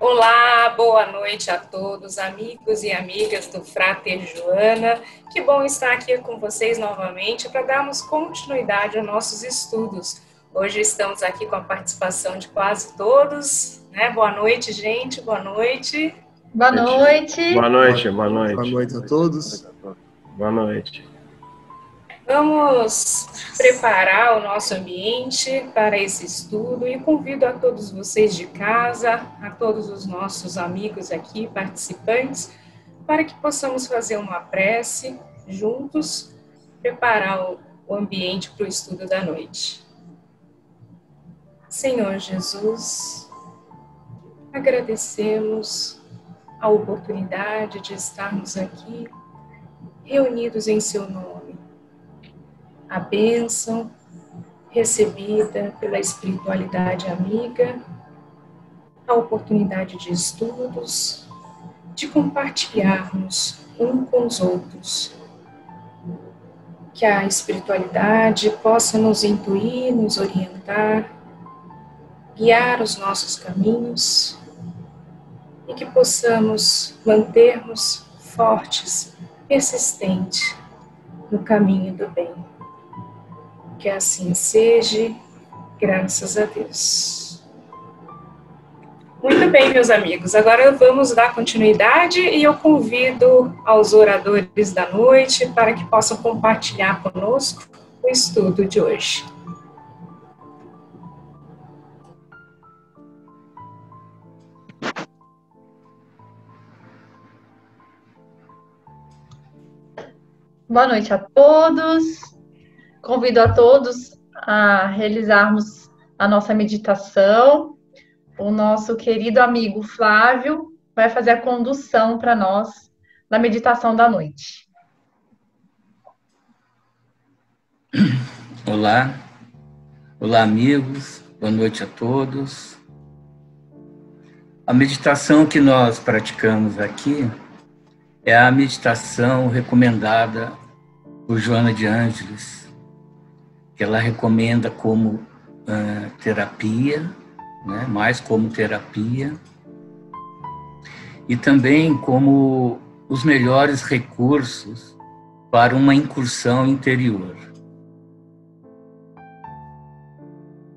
Olá, boa noite a todos, amigos e amigas do Frater Joana. Que bom estar aqui com vocês novamente para darmos continuidade aos nossos estudos. Hoje estamos aqui com a participação de quase todos, né? Boa noite, gente, boa noite. Boa noite. Boa noite, boa noite. Boa noite a todos. Boa noite. Vamos preparar o nosso ambiente para esse estudo e convido a todos vocês de casa, a todos os nossos amigos aqui, participantes, para que possamos fazer uma prece juntos, preparar o ambiente para o estudo da noite. Senhor Jesus, agradecemos a oportunidade de estarmos aqui, reunidos em Seu nome. A bênção recebida pela espiritualidade amiga, a oportunidade de estudos, de compartilharmos um com os outros. Que a espiritualidade possa nos intuir, nos orientar, guiar os nossos caminhos e que possamos mantermos fortes, persistentes no caminho do bem. Que assim seja, graças a Deus. Muito bem, meus amigos, agora vamos dar continuidade e eu convido aos oradores da noite para que possam compartilhar conosco o estudo de hoje. Boa noite a todos. Convido a todos a realizarmos a nossa meditação. O nosso querido amigo Flávio vai fazer a condução para nós na meditação da noite. Olá, amigos, boa noite a todos. A meditação que nós praticamos aqui é a meditação recomendada por Joana de Ângeles, que ela recomenda como terapia, né, mais como terapia, e também como os melhores recursos para uma incursão interior.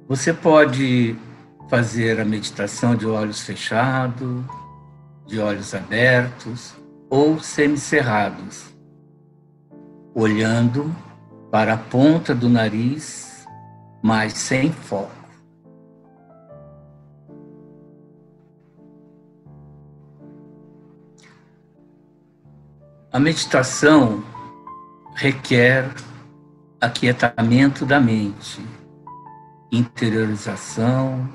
Você pode fazer a meditação de olhos fechados, de olhos abertos ou semicerrados, olhando para a ponta do nariz, mas sem foco. A meditação requer aquietamento da mente, interiorização,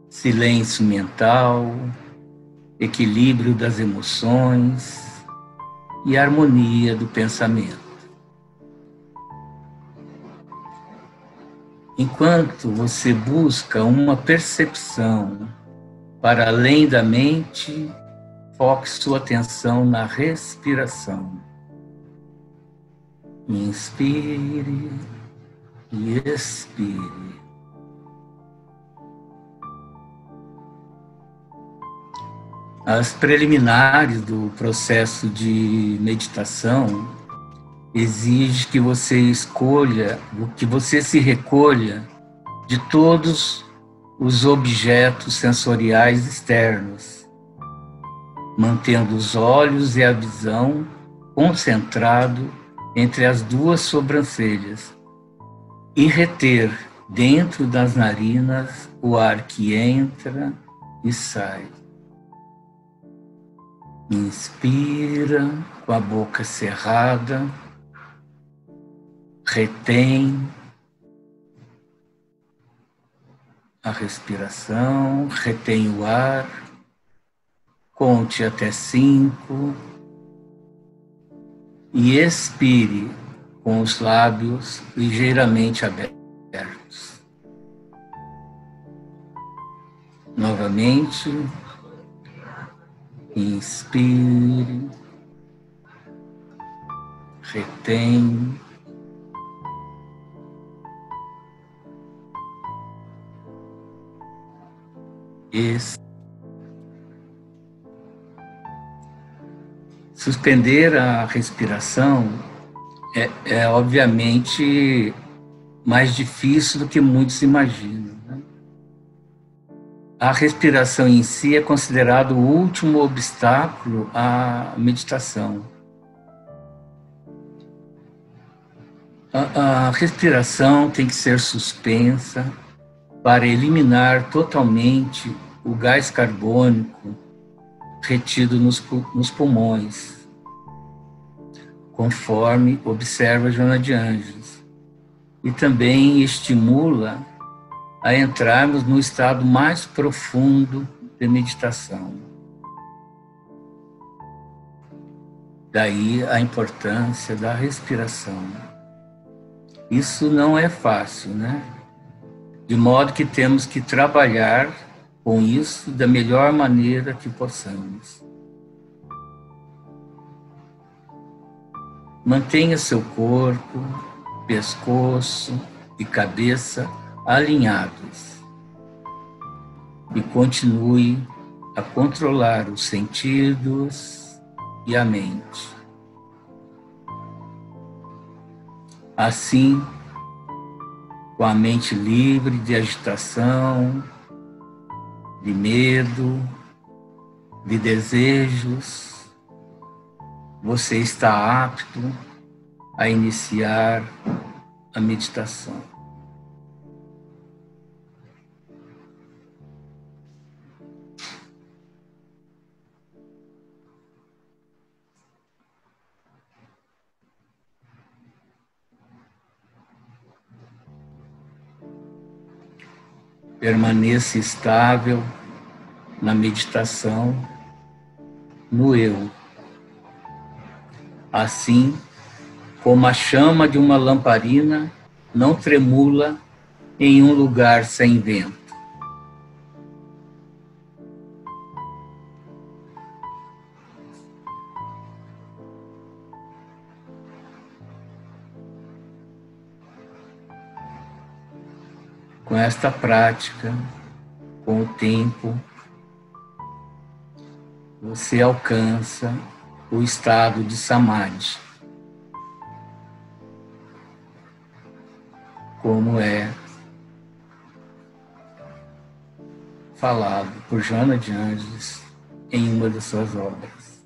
silêncio mental, equilíbrio das emoções e harmonia do pensamento. Enquanto você busca uma percepção para além da mente, foque sua atenção na respiração. Inspire e expire. As preliminares do processo de meditação exige que você escolha, que você se recolha de todos os objetos sensoriais externos, mantendo os olhos e a visão concentrado entre as duas sobrancelhas e reter dentro das narinas o ar que entra e sai. Inspira com a boca cerrada, retém a respiração, retém o ar, conte até 5 e expire com os lábios ligeiramente abertos. Novamente, inspire, retém, Suspender a respiração é obviamente mais difícil do que muitos imaginam, né? A respiração em si é considerado o último obstáculo à meditação. A respiração tem que ser suspensa para eliminar totalmente o gás carbônico retido nos pulmões, conforme observa Joana de Ângeles, e também estimula a entrarmos no estado mais profundo de meditação. Daí a importância da respiração. Isso não é fácil, né? De modo que temos que trabalhar com isso da melhor maneira que possamos. Mantenha seu corpo, pescoço e cabeça alinhados e continue a controlar os sentidos e a mente. Assim, com a mente livre de agitação, de medo, de desejos, você está apto a iniciar a meditação. Permaneça estável na meditação, no eu. Assim como a chama de uma lamparina não tremula em um lugar sem vento. Com esta prática, com o tempo, você alcança o estado de samadhi, como é falado por Joana de Ângeles em uma de suas obras.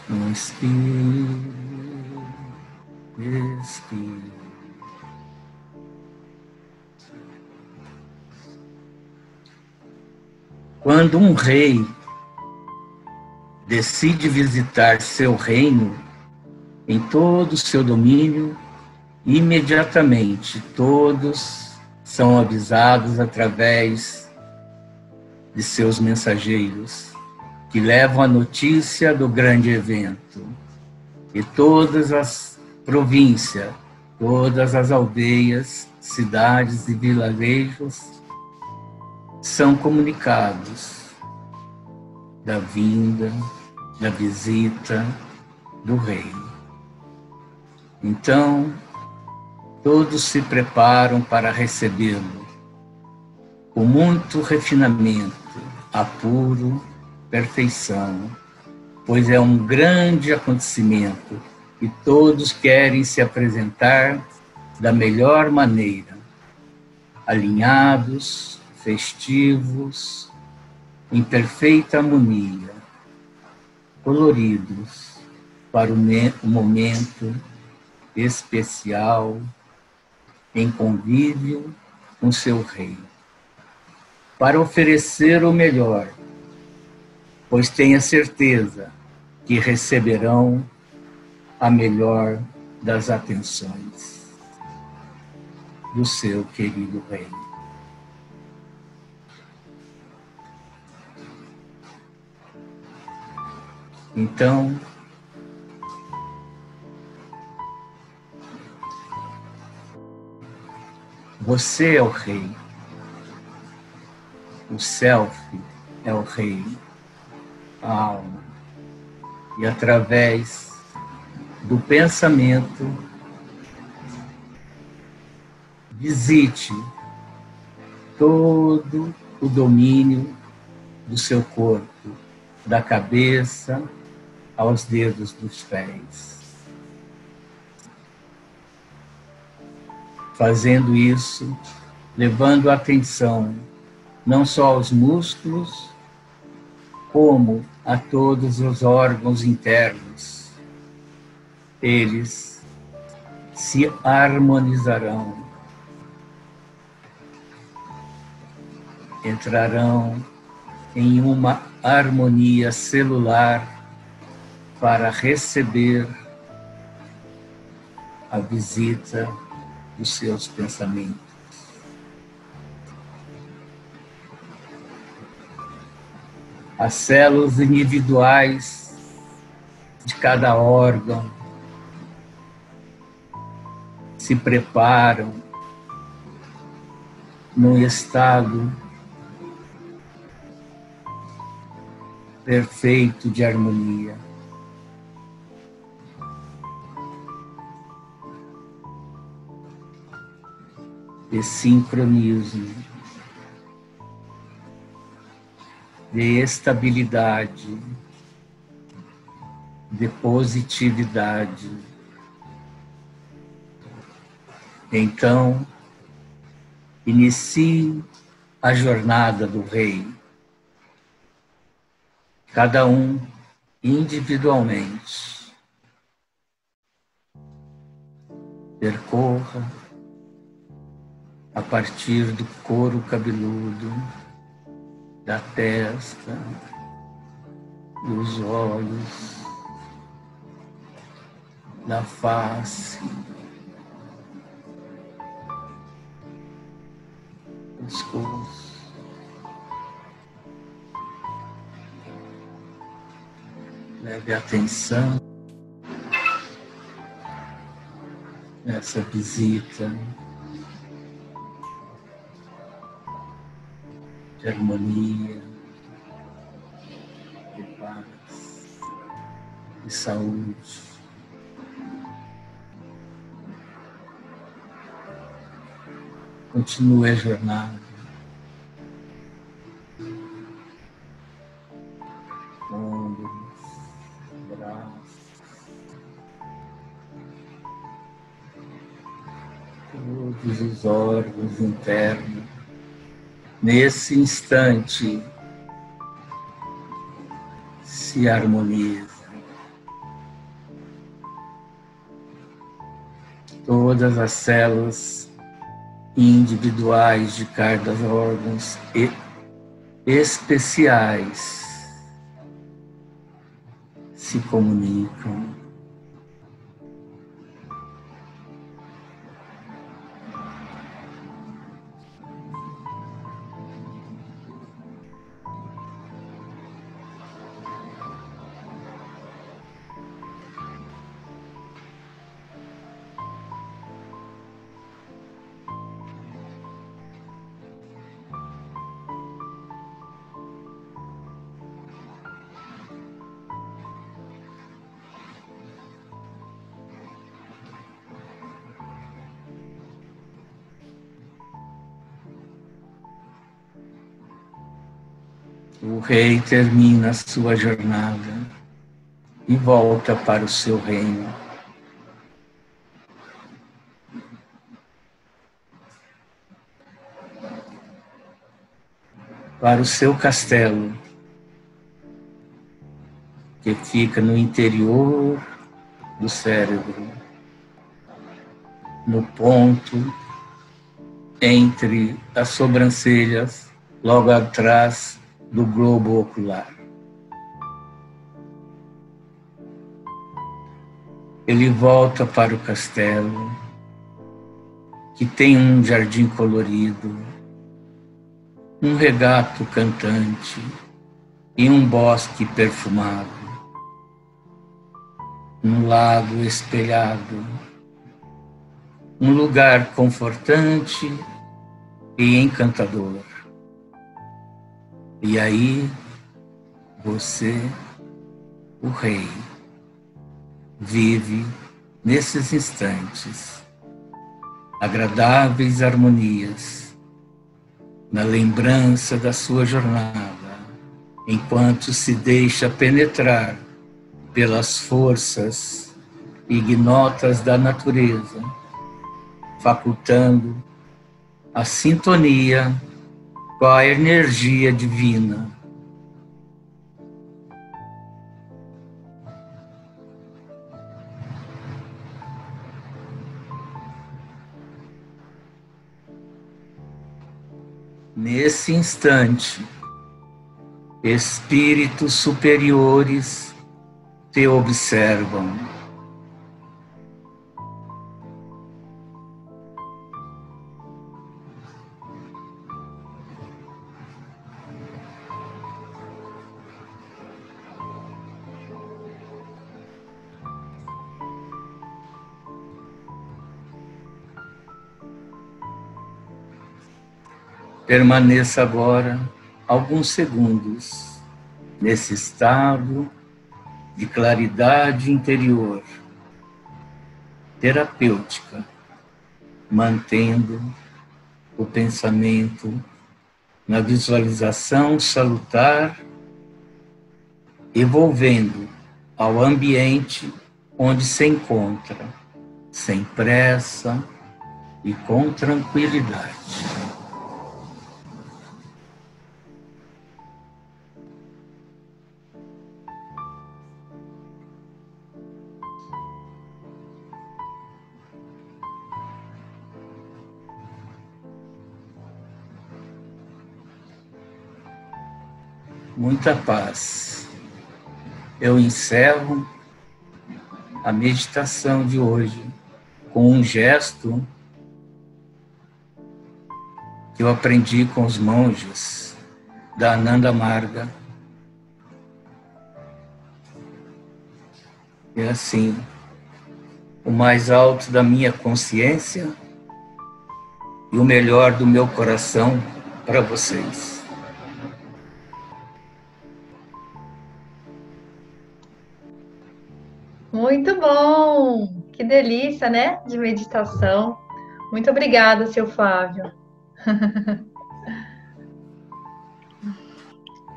Inspire, expire. Quando um rei decide visitar seu reino, em todo o seu domínio, imediatamente todos são avisados através de seus mensageiros, que levam a notícia do grande evento. E todas as províncias, todas as aldeias, cidades e vilarejos são comunicados da vinda, da visita do rei. Então, todos se preparam para recebê-lo com muito refinamento, apuro, perfeição, pois é um grande acontecimento e todos querem se apresentar da melhor maneira, alinhados, festivos, em perfeita harmonia, coloridos para o momento especial, em convívio com seu rei, para oferecer o melhor, pois tenha certeza que receberão a melhor das atenções do seu querido rei. Então, você é o rei, o self é o rei, a alma, e através do pensamento, visite todo o domínio do seu corpo, da cabeça aos dedos dos pés. Fazendo isso, levando a atenção não só aos músculos, como a todos os órgãos internos. Eles se harmonizarão, entrarão em uma harmonia celular para receber a visita dos seus pensamentos. As células individuais de cada órgão se preparam num estado perfeito de harmonia. De sincronismo, de estabilidade, de positividade. Então, inicie a jornada do Rei, cada um individualmente. Percorra a partir do couro cabeludo, da testa, dos olhos, da face, pescoço, leve atenção nessa visita de harmonia, de paz, de saúde. Continue a jornada. Ombros, braços, todos os órgãos internos. Nesse instante, se harmoniza. Todas as células individuais de cada órgãos e especiais se comunicam. O Rei termina a sua jornada e volta para o seu reino. Para o seu castelo, que fica no interior do cérebro, no ponto entre as sobrancelhas, logo atrás do globo ocular. Ele volta para o castelo, que tem um jardim colorido, um regato cantante e um bosque perfumado, um lago espelhado, um lugar confortante e encantador. E aí, você, o Rei, vive nesses instantes agradáveis harmonias, na lembrança da sua jornada, enquanto se deixa penetrar pelas forças ignotas da natureza, facultando a sintonia com a energia divina. Nesse instante, espíritos superiores te observam. Permaneça agora alguns segundos nesse estado de claridade interior, terapêutica, mantendo o pensamento na visualização salutar, evolvendo ao ambiente onde se encontra, sem pressa e com tranquilidade. Muita paz. Eu encerro a meditação de hoje com um gesto que eu aprendi com os monges da Ananda Marga. É assim: o mais alto da minha consciência e o melhor do meu coração para vocês. Muito bom! Que delícia, né? De meditação. Muito obrigada, seu Flávio.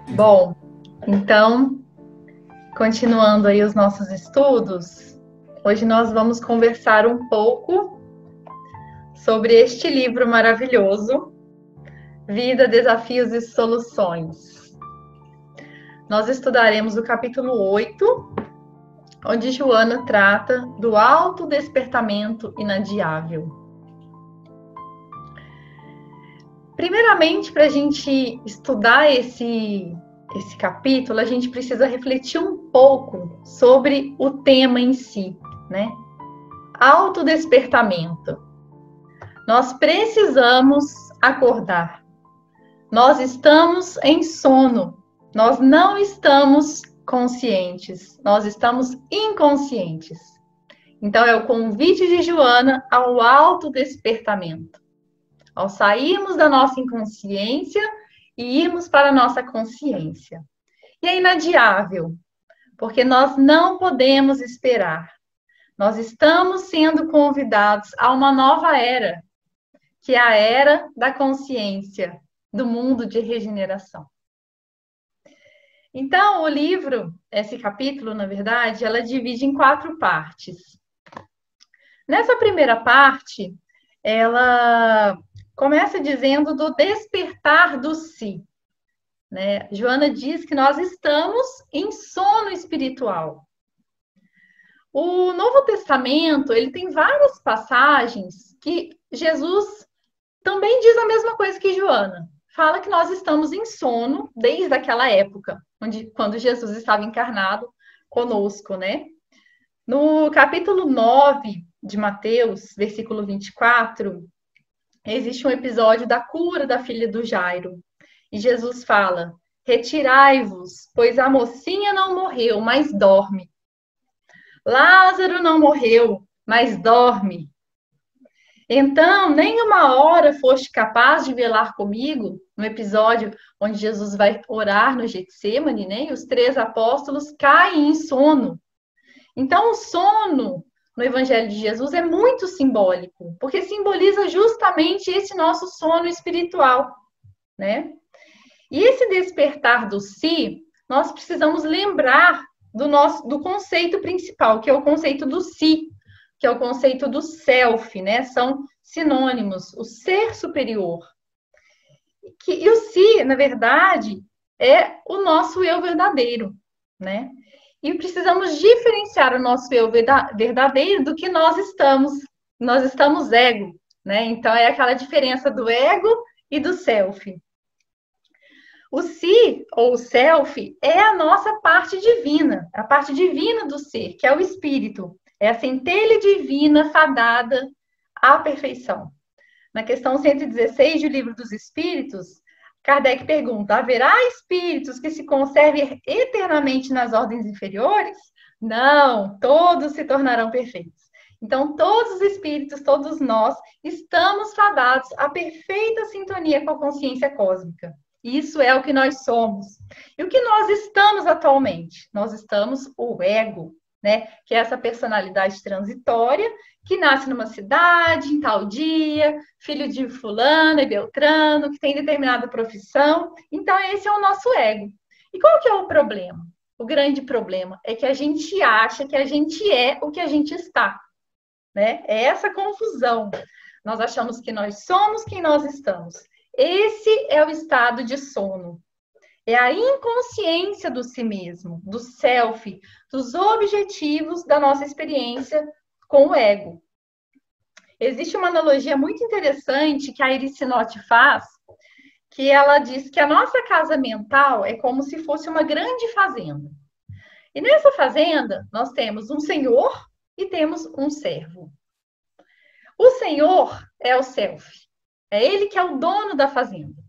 Bom, então, continuando aí os nossos estudos, hoje nós vamos conversar um pouco sobre este livro maravilhoso, Vida, Desafios e Soluções. Nós estudaremos o capítulo 8, onde Joana trata do autodespertamento inadiável. Primeiramente, para a gente estudar esse capítulo, a gente precisa refletir um pouco sobre o tema em si, né? Autodespertamento. Nós precisamos acordar. Nós estamos em sono. Nós não estamos conscientes, nós estamos inconscientes. Então, é o convite de Joana ao autodespertamento. Ao sairmos da nossa inconsciência e irmos para a nossa consciência. E é inadiável, porque nós não podemos esperar. Nós estamos sendo convidados a uma nova era, que é a era da consciência, do mundo de regeneração. Então, o livro, esse capítulo, na verdade, ela divide em 4 partes. Nessa primeira parte, ela começa dizendo do despertar do si, né? Joana diz que nós estamos em sono espiritual. O Novo Testamento, ele tem várias passagens que Jesus também diz a mesma coisa que Joana. Fala que nós estamos em sono desde aquela época, quando Jesus estava encarnado conosco, né? No capítulo 9 de Mateus, versículo 24, existe um episódio da cura da filha do Jairo. E Jesus fala: retirai-vos, pois a mocinha não morreu, mas dorme. Lázaro não morreu, mas dorme. Então, nem uma hora foste capaz de velar comigo, no episódio onde Jesus vai orar no Getsêmani, né? E os 3 apóstolos caem em sono. Então, o sono no Evangelho de Jesus é muito simbólico, porque simboliza justamente esse nosso sono espiritual, né? E esse despertar do si nós precisamos lembrar do conceito principal, que é o conceito do si, que é o conceito do self, né? São sinônimos, o ser superior. E o si, na verdade, é o nosso eu verdadeiro, né? E precisamos diferenciar o nosso eu verdadeiro do que nós estamos. Nós estamos ego, né? Então, é aquela diferença do ego e do self. O si, ou o self, é a nossa parte divina, a parte divina do ser, que é o espírito. É a centelha divina fadada à perfeição. Na questão 116 do Livro dos Espíritos, Kardec pergunta: haverá espíritos que se conservem eternamente nas ordens inferiores? Não, todos se tornarão perfeitos. Então, todos os espíritos, todos nós, estamos fadados à perfeita sintonia com a consciência cósmica. Isso é o que nós somos. E o que nós estamos atualmente? Nós estamos o ego, né? Que é essa personalidade transitória que nasce numa cidade, em tal dia, filho de fulano e beltrano, que tem determinada profissão. Então, esse é o nosso ego. E qual que é o problema? O grande problema é que a gente acha que a gente é o que a gente está, né? É essa confusão. Nós achamos que nós somos quem nós estamos. Esse é o estado de sono. É a inconsciência do si mesmo, do self, dos objetivos da nossa experiência com o ego. Existe uma analogia muito interessante que a Iris Sinotti faz, que ela diz que a nossa casa mental é como se fosse uma grande fazenda. E nessa fazenda, nós temos um senhor e temos um servo. O senhor é o self. É ele que é o dono da fazenda.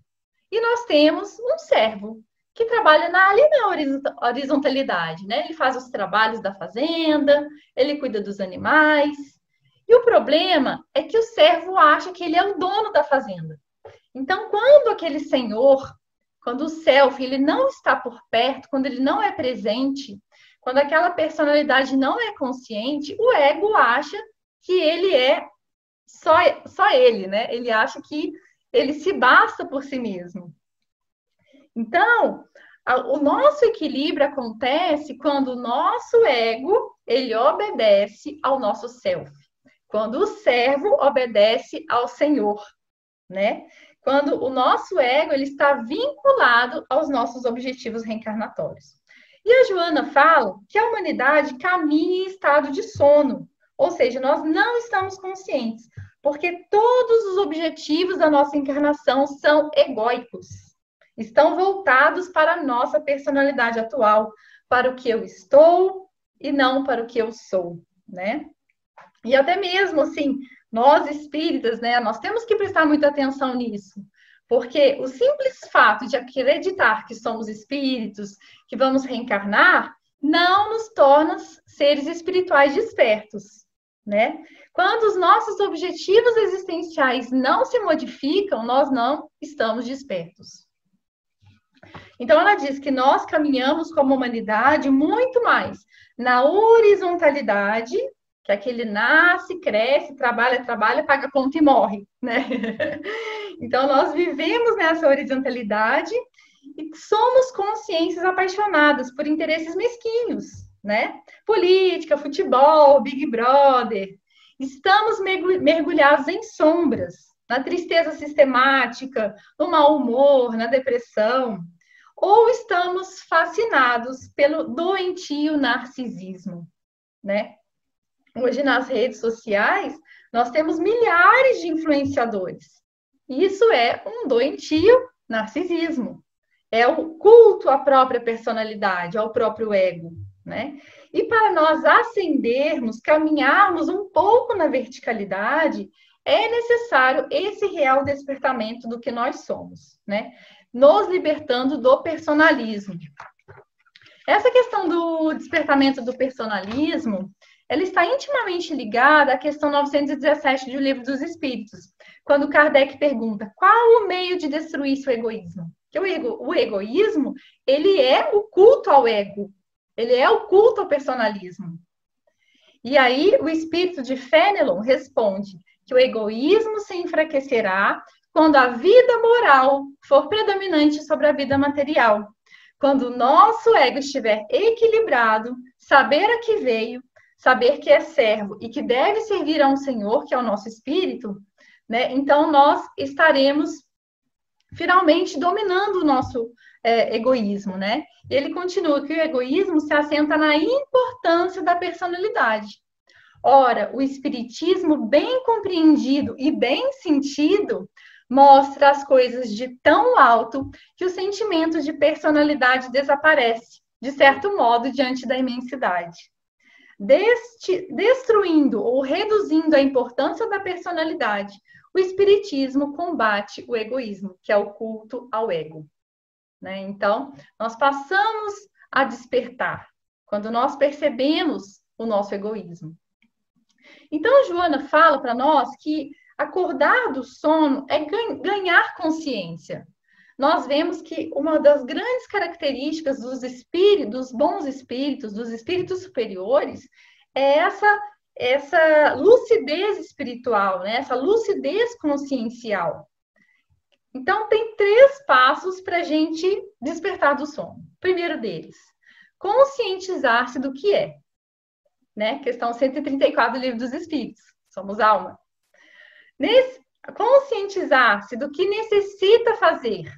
E nós temos um servo, que trabalha ali na horizontalidade, né? Ele faz os trabalhos da fazenda, ele cuida dos animais. E o problema é que o servo acha que ele é o dono da fazenda. Então, quando aquele senhor, quando o self, ele não está por perto, quando ele não é presente, quando aquela personalidade não é consciente, o ego acha que ele é só ele, né? Ele acha que ele se basta por si mesmo. Então, o nosso equilíbrio acontece quando o nosso ego, ele obedece ao nosso self. Quando o servo obedece ao Senhor, né? Quando o nosso ego, ele está vinculado aos nossos objetivos reencarnatórios. E a Joana fala que a humanidade caminha em estado de sono. Ou seja, nós não estamos conscientes, porque todos os objetivos da nossa encarnação são egóicos. Estão voltados para a nossa personalidade atual, para o que eu estou e não para o que eu sou, né? E até mesmo, assim, nós espíritas, né, nós temos que prestar muita atenção nisso, porque o simples fato de acreditar que somos espíritos, que vamos reencarnar, não nos torna seres espirituais despertos, né? Quando os nossos objetivos existenciais não se modificam, nós não estamos despertos. Então, ela diz que nós caminhamos como humanidade muito mais na horizontalidade, que aquele nasce, cresce, trabalha, paga conta e morre, né? Então, nós vivemos nessa horizontalidade e somos consciências apaixonadas por interesses mesquinhos, né? Política, futebol, Big Brother. Estamos mergulhados em sombras, na tristeza sistemática, no mau humor, na depressão. Ou estamos fascinados pelo doentio narcisismo, né? Hoje, nas redes sociais, nós temos milhares de influenciadores. Isso é um doentio narcisismo. É o culto à própria personalidade, ao próprio ego, né? E para nós ascendermos, caminharmos um pouco na verticalidade, é necessário esse real despertamento do que nós somos, né? Nos libertando do personalismo. Essa questão do despertamento do personalismo, ela está intimamente ligada à questão 917 do Livro dos Espíritos, quando Kardec pergunta qual o meio de destruir seu egoísmo. Que o egoísmo, ele é o culto ao ego, ele é o culto ao personalismo. E aí o espírito de Fénelon responde que o egoísmo se enfraquecerá quando a vida moral for predominante sobre a vida material, Quando o nosso ego estiver equilibrado, saber a que veio, saber que é servo e que deve servir a um Senhor, que é o nosso espírito, né? Então nós estaremos finalmente dominando o nosso egoísmo, né? E ele continua que o egoísmo se assenta na importância da personalidade. Ora, o espiritismo bem compreendido e bem sentido mostra as coisas de tão alto que o sentimento de personalidade desaparece, de certo modo, diante da imensidade. Destruindo ou reduzindo a importância da personalidade, o espiritismo combate o egoísmo, que é o culto ao ego. Né? Então, nós passamos a despertar quando nós percebemos o nosso egoísmo. Então, Joana fala para nós que acordar do sono é ganhar consciência. Nós vemos que uma das grandes características dos bons espíritos, dos espíritos superiores, é essa lucidez espiritual, né? Essa lucidez consciencial. Então, tem 3 passos para a gente despertar do sono. O primeiro deles, conscientizar-se do que é. Né? Questão 134 do Livro dos Espíritos. Somos alma. Conscientizar-se do que necessita fazer.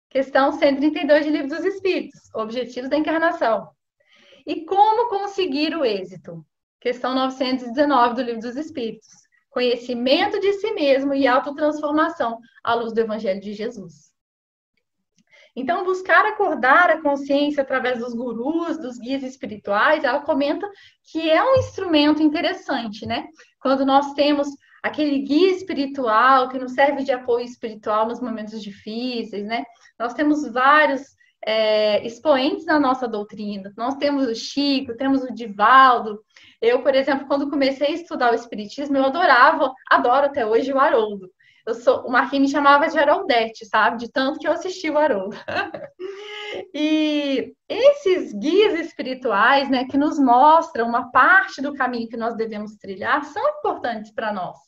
Questão 132 do Livro dos Espíritos. Objetivos da encarnação. E como conseguir o êxito. Questão 919 do Livro dos Espíritos. Conhecimento de si mesmo e autotransformação à luz do Evangelho de Jesus. Então, buscar acordar a consciência através dos gurus, dos guias espirituais, ela comenta que é um instrumento interessante, né? Quando nós temos aquele guia espiritual que nos serve de apoio espiritual nos momentos difíceis, né? Nós temos vários expoentes na nossa doutrina. Nós temos o Chico, temos o Divaldo. Eu, por exemplo, quando comecei a estudar o espiritismo, eu adoro até hoje o Haroldo. O Marquinhos me chamava de Haroldete, sabe? De tanto que eu assisti o Haroldo. E esses guias espirituais, né, que nos mostram uma parte do caminho que nós devemos trilhar, são importantes para nós.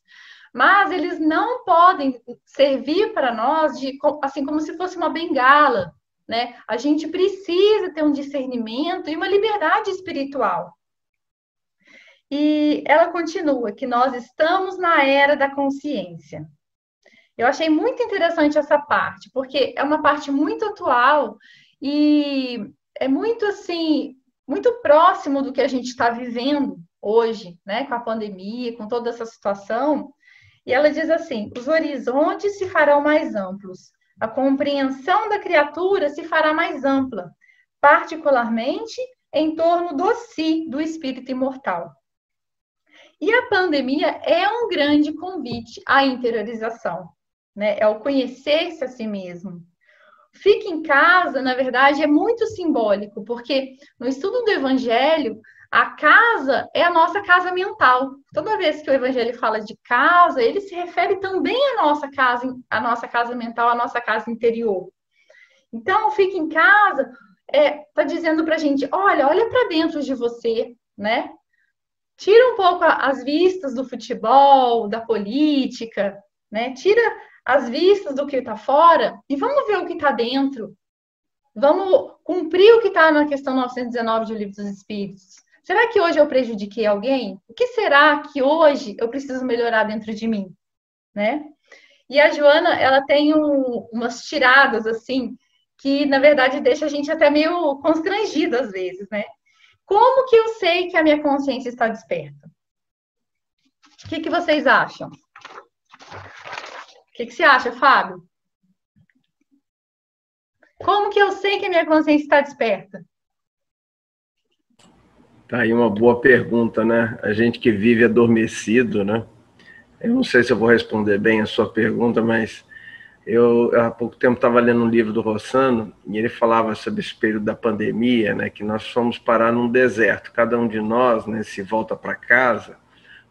Mas eles não podem servir para nós assim como se fosse uma bengala, né? A gente precisa ter um discernimento e uma liberdade espiritual. E ela continua que nós estamos na era da consciência. Eu achei muito interessante essa parte, porque é uma parte muito atual e é muito, assim, muito próximo do que a gente está vivendo hoje, né, com a pandemia, com toda essa situação. E ela diz assim, os horizontes se farão mais amplos, a compreensão da criatura se fará mais ampla, particularmente em torno do si, do espírito imortal. E a pandemia é um grande convite à interiorização. Né? É o conhecer-se a si mesmo. Fique em casa, na verdade, é muito simbólico, porque no estudo do Evangelho, a casa é a nossa casa mental. Toda vez que o Evangelho fala de casa, ele se refere também à nossa casa mental, à nossa casa interior. Então, fique em casa, está dizendo para a gente, olha para dentro de você, né? Tira um pouco as vistas do futebol, da política, né? Tira as vistas do que está fora e vamos ver o que está dentro. Vamos cumprir o que está na questão 919 do Livro dos Espíritos. Será que hoje eu prejudiquei alguém? O que será que hoje eu preciso melhorar dentro de mim? Né? E a Joana, ela tem umas tiradas, assim, que, na verdade, deixa a gente até meio constrangido às vezes, né? Como que eu sei que a minha consciência está desperta? O que vocês acham? O que você acha, Fábio? Como que eu sei que a minha consciência está desperta? Tá aí uma boa pergunta, né? A gente que vive adormecido, né? Eu não sei se eu vou responder bem a sua pergunta, mas eu há pouco tempo estava lendo um livro do Rossano e ele falava sobre esse período da pandemia, né? Que nós fomos parar num deserto. Cada um de nós, né? Se volta para casa,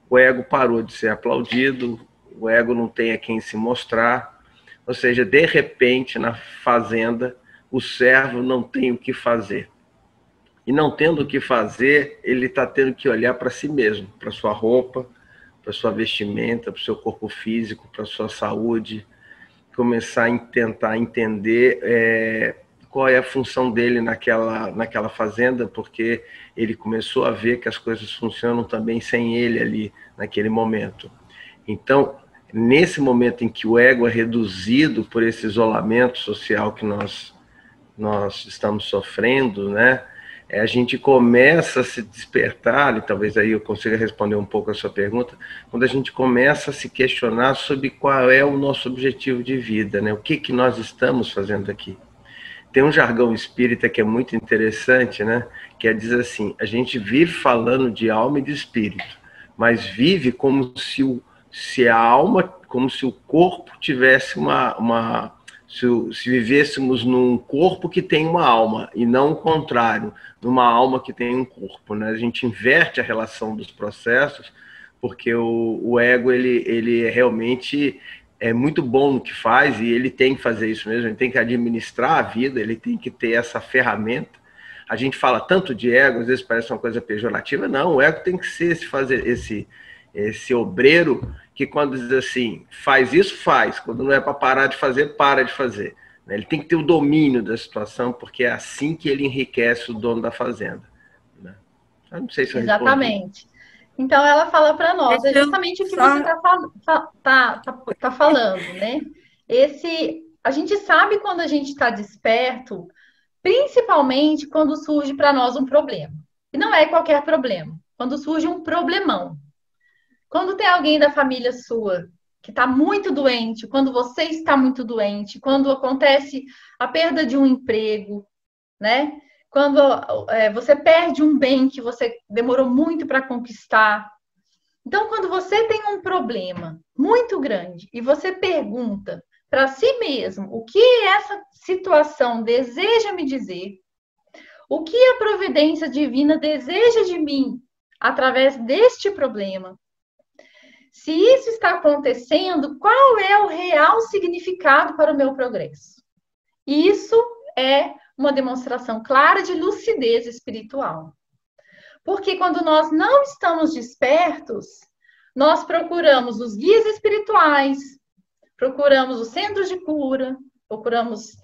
o ego parou de ser aplaudido, o ego não tem a quem se mostrar, ou seja, de repente, na fazenda, o servo não tem o que fazer. E não tendo o que fazer, ele está tendo que olhar para si mesmo, para sua roupa, para sua vestimenta, para o seu corpo físico, para sua saúde, começar a tentar entender qual é a função dele naquela fazenda, porque ele começou a ver que as coisas funcionam também sem ele ali, naquele momento. Então, nesse momento em que o ego é reduzido por esse isolamento social que nós estamos sofrendo, né? A gente começa a se despertar, e talvez aí eu consiga responder um pouco a sua pergunta, quando a gente começa a se questionar sobre qual é o nosso objetivo de vida, né? O que nós estamos fazendo aqui. Tem um jargão espírita que é muito interessante, né? Que é dizer assim, a gente vive falando de alma e de espírito, mas vive como se a alma, como se o corpo tivesse se vivêssemos num corpo que tem uma alma, e não o contrário, numa alma que tem um corpo, né? A gente inverte a relação dos processos, porque o ego, ele realmente é muito bom no que faz, e ele tem que fazer isso mesmo, ele tem que administrar a vida, ele tem que ter essa ferramenta. A gente fala tanto de ego, às vezes parece uma coisa pejorativa, não, o ego tem que ser esse obreiro que quando diz assim, faz isso, faz. Quando não é para parar de fazer, para de fazer. Ele tem que ter o domínio da situação, porque é assim que ele enriquece o dono da fazenda. Eu não sei se eu Exatamente. Respondi. Então, ela fala para nós, é justamente o que você tá falando, né? A gente sabe quando a gente está desperto, principalmente quando surge para nós um problema. E não é qualquer problema. Quando surge um problemão. Quando tem alguém da família sua que está muito doente, quando você está muito doente, quando acontece a perda de um emprego, né? Quando você perde um bem que você demorou muito para conquistar. Então, quando você tem um problema muito grande e você pergunta para si mesmo o que essa situação deseja me dizer, o que a providência divina deseja de mim através deste problema, se isso está acontecendo, qual é o real significado para o meu progresso? Isso é uma demonstração clara de lucidez espiritual. Porque quando nós não estamos despertos, nós procuramos os guias espirituais, procuramos os centros de cura, procuramos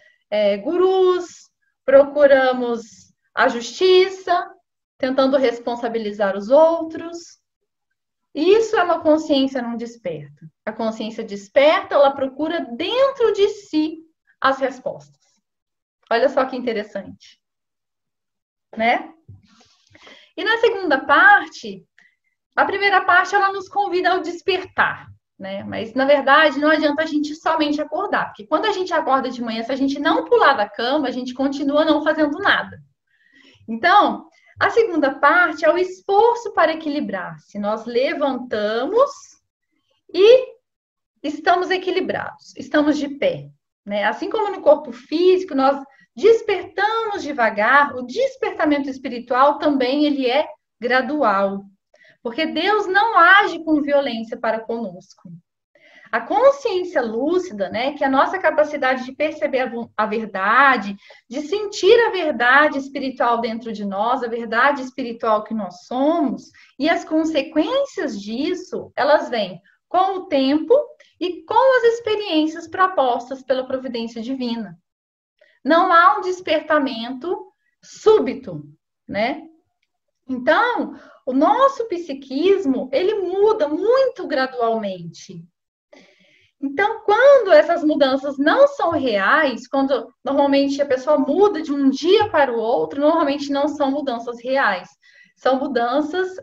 gurus, procuramos a justiça, tentando responsabilizar os outros. Isso é uma consciência não desperta. A consciência desperta, ela procura dentro de si as respostas. Olha só que interessante, né? E na segunda parte, a primeira parte, ela nos convida ao despertar, né? Mas, na verdade, não adianta a gente somente acordar, porque quando a gente acorda de manhã, se a gente não pular da cama, a gente continua não fazendo nada. Então, a segunda parte é o esforço para equilibrar-se. Nós levantamos e estamos equilibrados, estamos de pé, né? Assim como no corpo físico, nós despertamos devagar, o despertamento espiritual também ele é gradual, porque Deus não age com violência para conosco. A consciência lúcida, né, que é a nossa capacidade de perceber a verdade, de sentir a verdade espiritual dentro de nós, a verdade espiritual que nós somos, e as consequências disso, elas vêm com o tempo e com as experiências propostas pela providência divina. Não há um despertamento súbito, né? Então, o nosso psiquismo, ele muda muito gradualmente. Então, quando essas mudanças não são reais, quando normalmente a pessoa muda de um dia para o outro, normalmente não são mudanças reais. São mudanças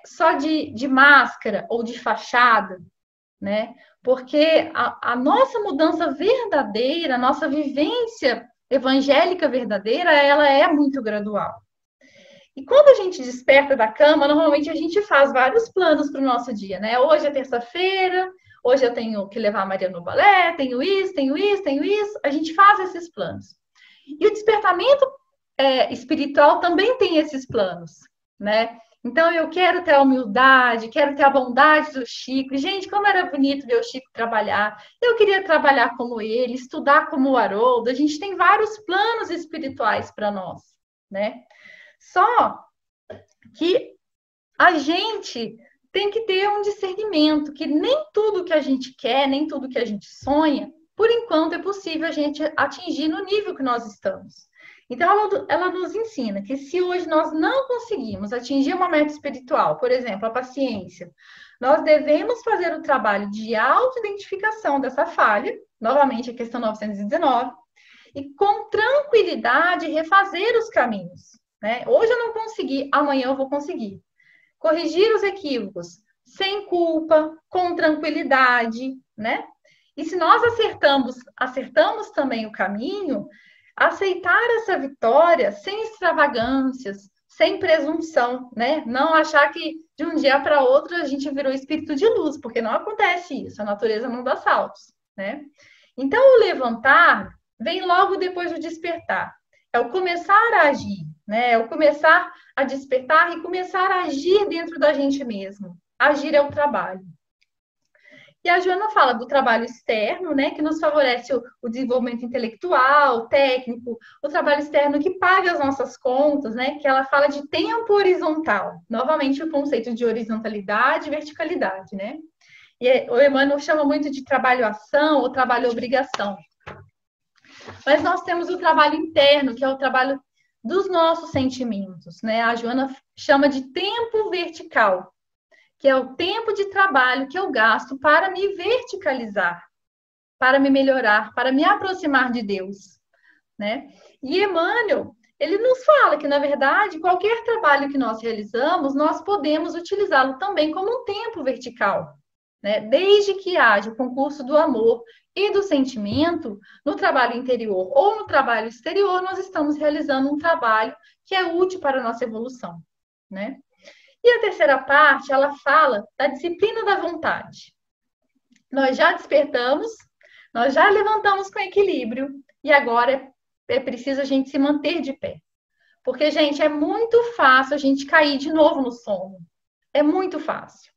só de máscara ou de fachada, né? Porque a nossa mudança verdadeira, a nossa vivência evangélica verdadeira, ela é muito gradual. E quando a gente desperta da cama, normalmente a gente faz vários planos para o nosso dia, né? Hoje é terça-feira, hoje eu tenho que levar a Maria no balé, tenho isso. A gente faz esses planos. E o despertamento espiritual também tem esses planos, né? Então, eu quero ter a humildade, quero ter a bondade do Chico. E, gente, como era bonito ver o Chico trabalhar. Eu queria trabalhar como ele, estudar como o Haroldo. A gente tem vários planos espirituais para nós, né? Só que a gente tem que ter um discernimento, que nem tudo que a gente quer, nem tudo que a gente sonha, por enquanto é possível a gente atingir no nível que nós estamos. Então, ela nos ensina que se hoje nós não conseguimos atingir uma meta espiritual, por exemplo, a paciência, nós devemos fazer o trabalho de autoidentificação dessa falha, novamente a questão 919, e com tranquilidade refazer os caminhos, né? Hoje eu não consegui, amanhã eu vou conseguir. Corrigir os equívocos sem culpa, com tranquilidade, né? E se nós acertamos também o caminho, aceitar essa vitória sem extravagâncias, sem presunção, né? Não achar que de um dia para outro a gente virou espírito de luz, porque não acontece isso, a natureza não dá saltos, né? Então, o levantar vem logo depois do despertar. É o começar a agir, né? É o começar a despertar e começar a agir dentro da gente mesmo. Agir é o trabalho. E a Joana fala do trabalho externo, né, que nos favorece o desenvolvimento intelectual, técnico, o trabalho externo que paga as nossas contas, né, que ela fala de tempo horizontal. Novamente, o conceito de horizontalidade e verticalidade, né? E o Emmanuel chama muito de trabalho-ação ou trabalho-obrigação. Mas nós temos o trabalho interno, que é o trabalho dos nossos sentimentos, né? A Joana chama de tempo vertical, que é o tempo de trabalho que eu gasto para me verticalizar, para me melhorar, para me aproximar de Deus, né? E Emmanuel, ele nos fala que, na verdade, qualquer trabalho que nós realizamos, nós podemos utilizá-lo também como um tempo vertical, né? Desde que haja o concurso do amor e do sentimento, no trabalho interior ou no trabalho exterior, nós estamos realizando um trabalho que é útil para a nossa evolução, né? E a terceira parte, ela fala da disciplina da vontade. Nós já despertamos, nós já levantamos com equilíbrio e agora é preciso a gente se manter de pé. Porque, gente, é muito fácil a gente cair de novo no sono. É muito fácil.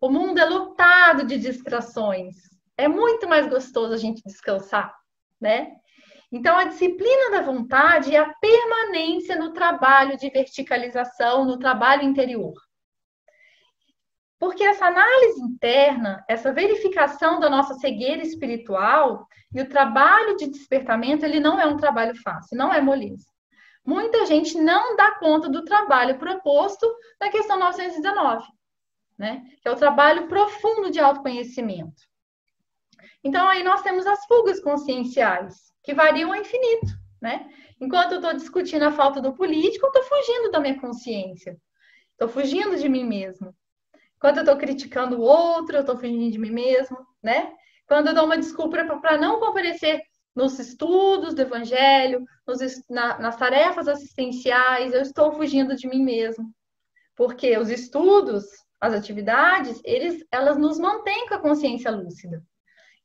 O mundo é lotado de distrações. É muito mais gostoso a gente descansar, né? Então, a disciplina da vontade é a permanência no trabalho de verticalização, no trabalho interior. Porque essa análise interna, essa verificação da nossa cegueira espiritual e o trabalho de despertamento, ele não é um trabalho fácil, não é moleza. Muita gente não dá conta do trabalho proposto na questão 919, né? Que é o trabalho profundo de autoconhecimento. Então, aí nós temos as fugas conscienciais, que variam ao infinito, né? Enquanto eu estou discutindo a falta do político, eu estou fugindo da minha consciência. Estou fugindo de mim mesmo. Quando eu estou criticando o outro, eu estou fugindo de mim mesmo, né? Quando eu dou uma desculpa para não comparecer nos estudos do Evangelho, nas tarefas assistenciais, eu estou fugindo de mim mesmo. Porque os estudos, as atividades, elas nos mantêm com a consciência lúcida.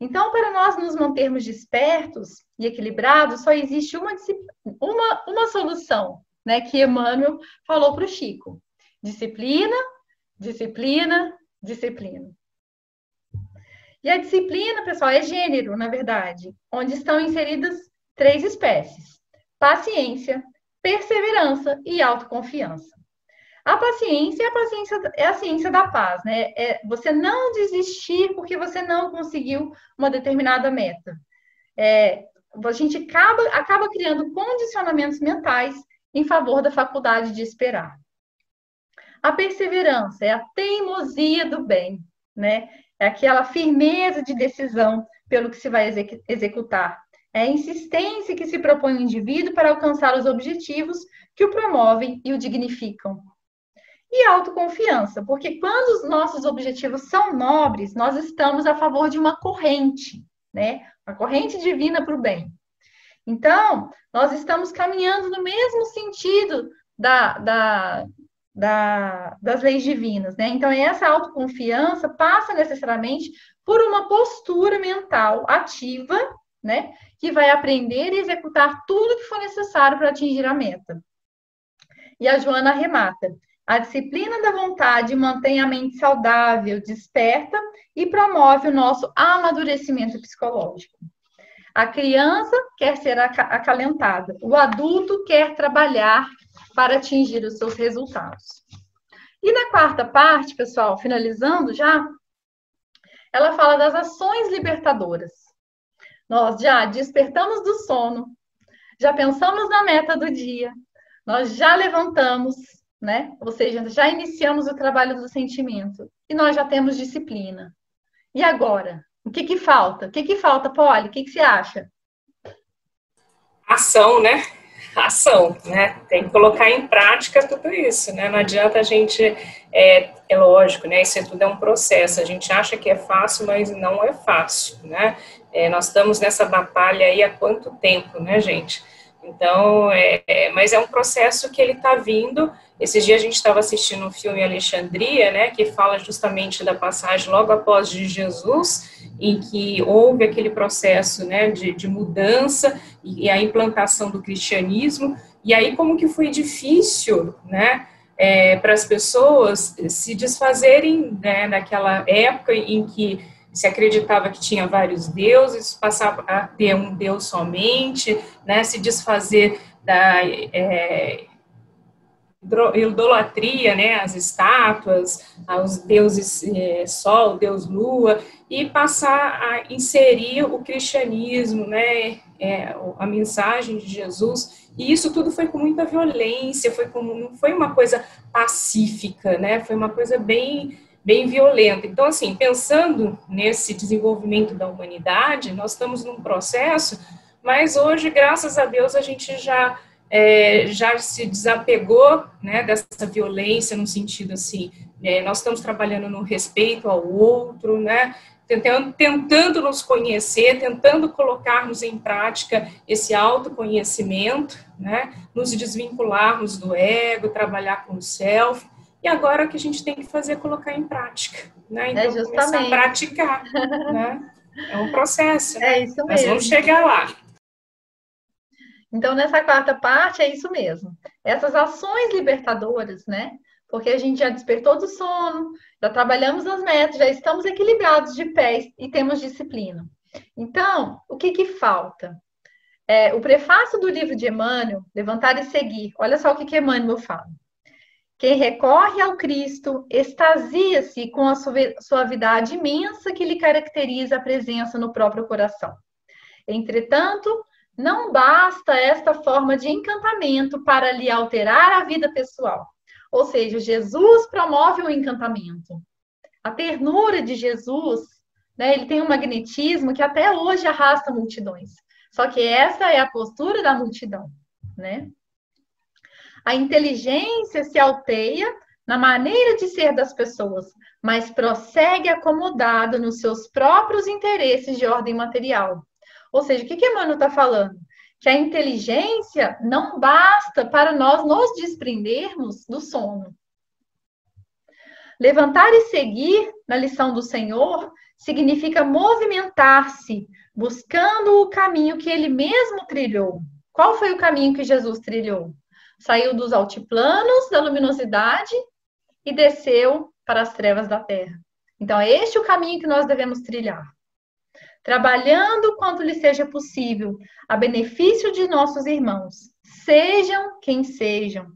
Então, para nós nos mantermos despertos e equilibrados, só existe uma solução, né, que Emmanuel falou para o Chico. Disciplina, disciplina, disciplina. E a disciplina, pessoal, é gênero, na verdade, onde estão inseridas 3 espécies: paciência, perseverança e autoconfiança. A paciência é a ciência da paz, né? É você não desistir porque você não conseguiu uma determinada meta. A gente acaba criando condicionamentos mentais em favor da faculdade de esperar. A perseverança é a teimosia do bem, né? É aquela firmeza de decisão pelo que se vai executar. É a insistência que se propõe o indivíduo para alcançar os objetivos que o promovem e o dignificam. E a autoconfiança, porque quando os nossos objetivos são nobres, nós estamos a favor de uma corrente, né? Uma corrente divina para o bem. Então, nós estamos caminhando no mesmo sentido das leis divinas, né? Então, essa autoconfiança passa necessariamente por uma postura mental ativa, né? Que vai aprender e executar tudo que for necessário para atingir a meta. E a Joana arremata: a disciplina da vontade mantém a mente saudável, desperta e promove o nosso amadurecimento psicológico. A criança quer ser acalentada, o adulto quer trabalhar para atingir os seus resultados. E na quarta parte, pessoal, finalizando já, ela fala das ações libertadoras. Nós já despertamos do sono, já pensamos na meta do dia, nós já levantamos, né? Ou seja, já iniciamos o trabalho do sentimento e nós já temos disciplina. E agora? O que que falta? O que que falta, Polly? O que que você acha? Ação, né? Ação, né? Tem que colocar em prática tudo isso, né? Não adianta a gente, é lógico, né? Isso tudo é um processo. A gente acha que é fácil, mas não é fácil, né? Nós estamos nessa batalha aí há quanto tempo, né, gente? Então, mas é um processo que ele está vindo. Esses dias a gente estava assistindo um filme Alexandria, né, que fala justamente da passagem logo após de Jesus, em que houve aquele processo, né, de mudança e a implantação do cristianismo. E aí como que foi difícil, né, para as pessoas se desfazerem, né, naquela época em que se acreditava que tinha vários deuses, passava a ter um Deus somente, né, se desfazer da idolatria, né, as estátuas, aos deuses Sol, Deus Lua, e passar a inserir o cristianismo, né, a mensagem de Jesus, e isso tudo foi com muita violência, não foi uma coisa pacífica, né, foi uma coisa bem violenta. Então, assim, pensando nesse desenvolvimento da humanidade, nós estamos num processo, mas hoje, graças a Deus, a gente já se desapegou, né, dessa violência, no sentido assim, nós estamos trabalhando no respeito ao outro, né, tentando nos conhecer, tentando colocarmos em prática esse autoconhecimento, né, nos desvincularmos do ego, trabalhar com o self. E agora o que a gente tem que fazer é colocar em prática, né? Então, começar a praticar, né? É um processo, né? É isso mesmo. Nós vamos chegar lá. Então, nessa quarta parte, é isso mesmo. Essas ações libertadoras, né? Porque a gente já despertou do sono, já trabalhamos as metas, já estamos equilibrados de pé e temos disciplina. Então, o que que falta? O prefácio do livro de Emmanuel, Levantar e Seguir. Olha só o que Emmanuel fala. Quem recorre ao Cristo extasia-se com a suavidade imensa que lhe caracteriza a presença no próprio coração. Entretanto, não basta esta forma de encantamento para lhe alterar a vida pessoal. Ou seja, Jesus promove o encantamento. A ternura de Jesus, né, ele tem um magnetismo que até hoje arrasta multidões. Só que essa é a postura da multidão, né? A inteligência se alteia na maneira de ser das pessoas, mas prossegue acomodada nos seus próprios interesses de ordem material. Ou seja, o que Emmanuel está falando? Que a inteligência não basta para nós nos desprendermos do sono. Levantar e seguir, na lição do Senhor, significa movimentar-se, buscando o caminho que ele mesmo trilhou. Qual foi o caminho que Jesus trilhou? Saiu dos altiplanos da luminosidade e desceu para as trevas da terra. Então, é este o caminho que nós devemos trilhar. Trabalhando quanto lhe seja possível, a benefício de nossos irmãos, sejam quem sejam,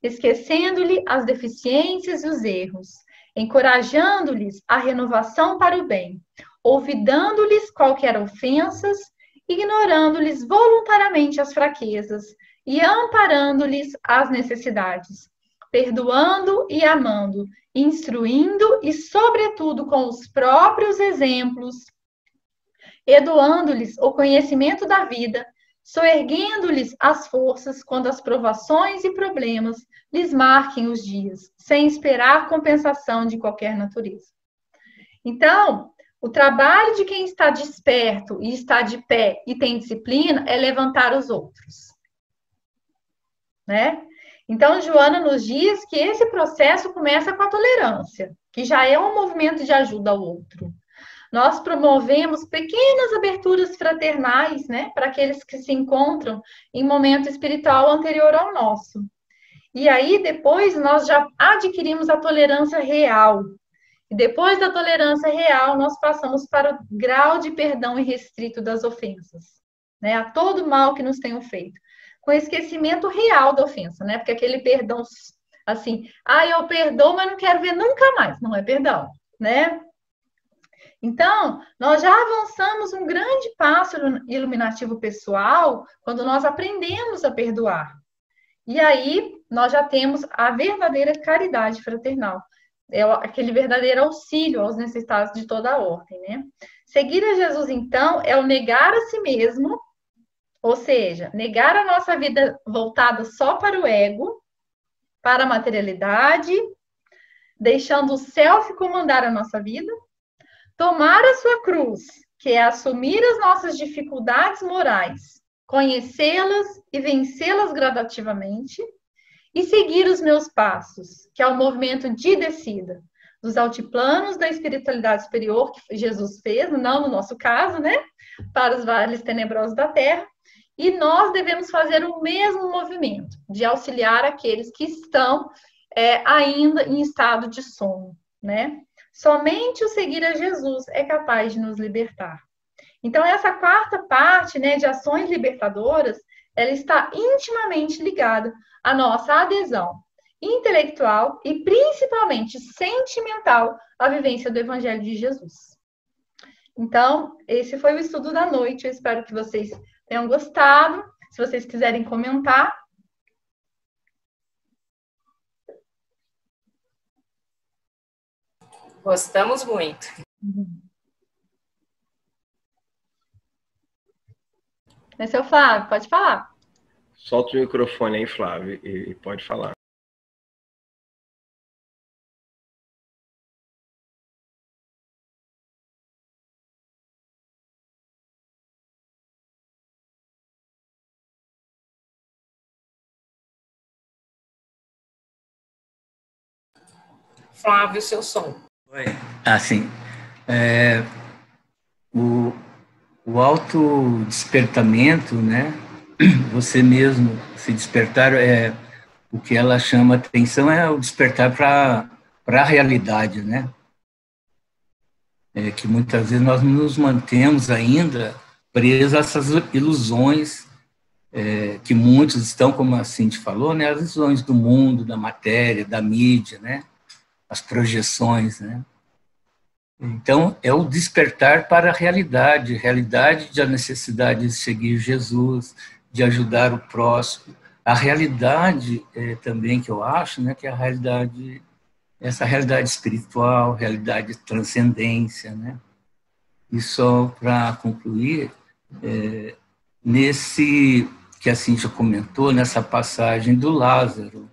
esquecendo-lhe as deficiências e os erros, encorajando-lhes a renovação para o bem, olvidando-lhes qualquer ofensas, ignorando-lhes voluntariamente as fraquezas, e amparando-lhes as necessidades, perdoando e amando, instruindo e, sobretudo, com os próprios exemplos, eduando-lhes o conhecimento da vida, soerguendo-lhes as forças quando as provações e problemas lhes marquem os dias, sem esperar compensação de qualquer natureza. Então, o trabalho de quem está desperto e está de pé e tem disciplina é levantar os outros. Né? Então, Joana nos diz que esse processo começa com a tolerância, que já é um movimento de ajuda ao outro. Nós promovemos pequenas aberturas fraternais, né, para aqueles que se encontram em momento espiritual anterior ao nosso. E aí, depois, nós já adquirimos a tolerância real. E depois da tolerância real, nós passamos para o grau de perdão irrestrito das ofensas, né, a todo mal que nos tenham feito. Com esquecimento real da ofensa, né? Porque aquele perdão, assim, eu perdoo, mas não quero ver nunca mais. Não é perdão, né? Então, nós já avançamos um grande passo iluminativo pessoal quando nós aprendemos a perdoar. E aí, nós já temos a verdadeira caridade fraternal. É aquele verdadeiro auxílio aos necessitados de toda a ordem, né? Seguir a Jesus, então, é o negar a si mesmo, ou seja, negar a nossa vida voltada só para o ego, para a materialidade, deixando o self comandar a nossa vida, tomar a sua cruz, que é assumir as nossas dificuldades morais, conhecê-las e vencê-las gradativamente, e seguir os meus passos, que é o movimento de descida dos altiplanos da espiritualidade superior que Jesus fez, não no nosso caso, né? Para os vales tenebrosos da terra. E nós devemos fazer o mesmo movimento de auxiliar aqueles que estão ainda em estado de sono, né? Somente o seguir a Jesus é capaz de nos libertar. Então, essa quarta parte, né, de ações libertadoras, ela está intimamente ligada à nossa adesão intelectual e principalmente sentimental à vivência do Evangelho de Jesus. Então, esse foi o estudo da noite. Eu espero que vocês tenham gostado. Se vocês quiserem comentar. Gostamos muito. Seu Flávio, pode falar. Solta o microfone aí, Flávio, e pode falar. Flávio, seu som. Oi. Assim, o autodespertamento, né? Você mesmo se despertar, o que ela chama atenção é o despertar para a realidade, né? Que muitas vezes nós nos mantemos ainda presos a essas ilusões que muitos estão, como a Cindy falou, né? As ilusões do mundo, da matéria, da mídia, né? As projeções, né? Então, é o despertar para a realidade da necessidade de seguir Jesus, de ajudar o próximo. A realidade também que eu acho, né, que é a realidade, essa realidade espiritual, realidade de transcendência, né? E só para concluir, nesse que a Cíntia comentou, nessa passagem do Lázaro,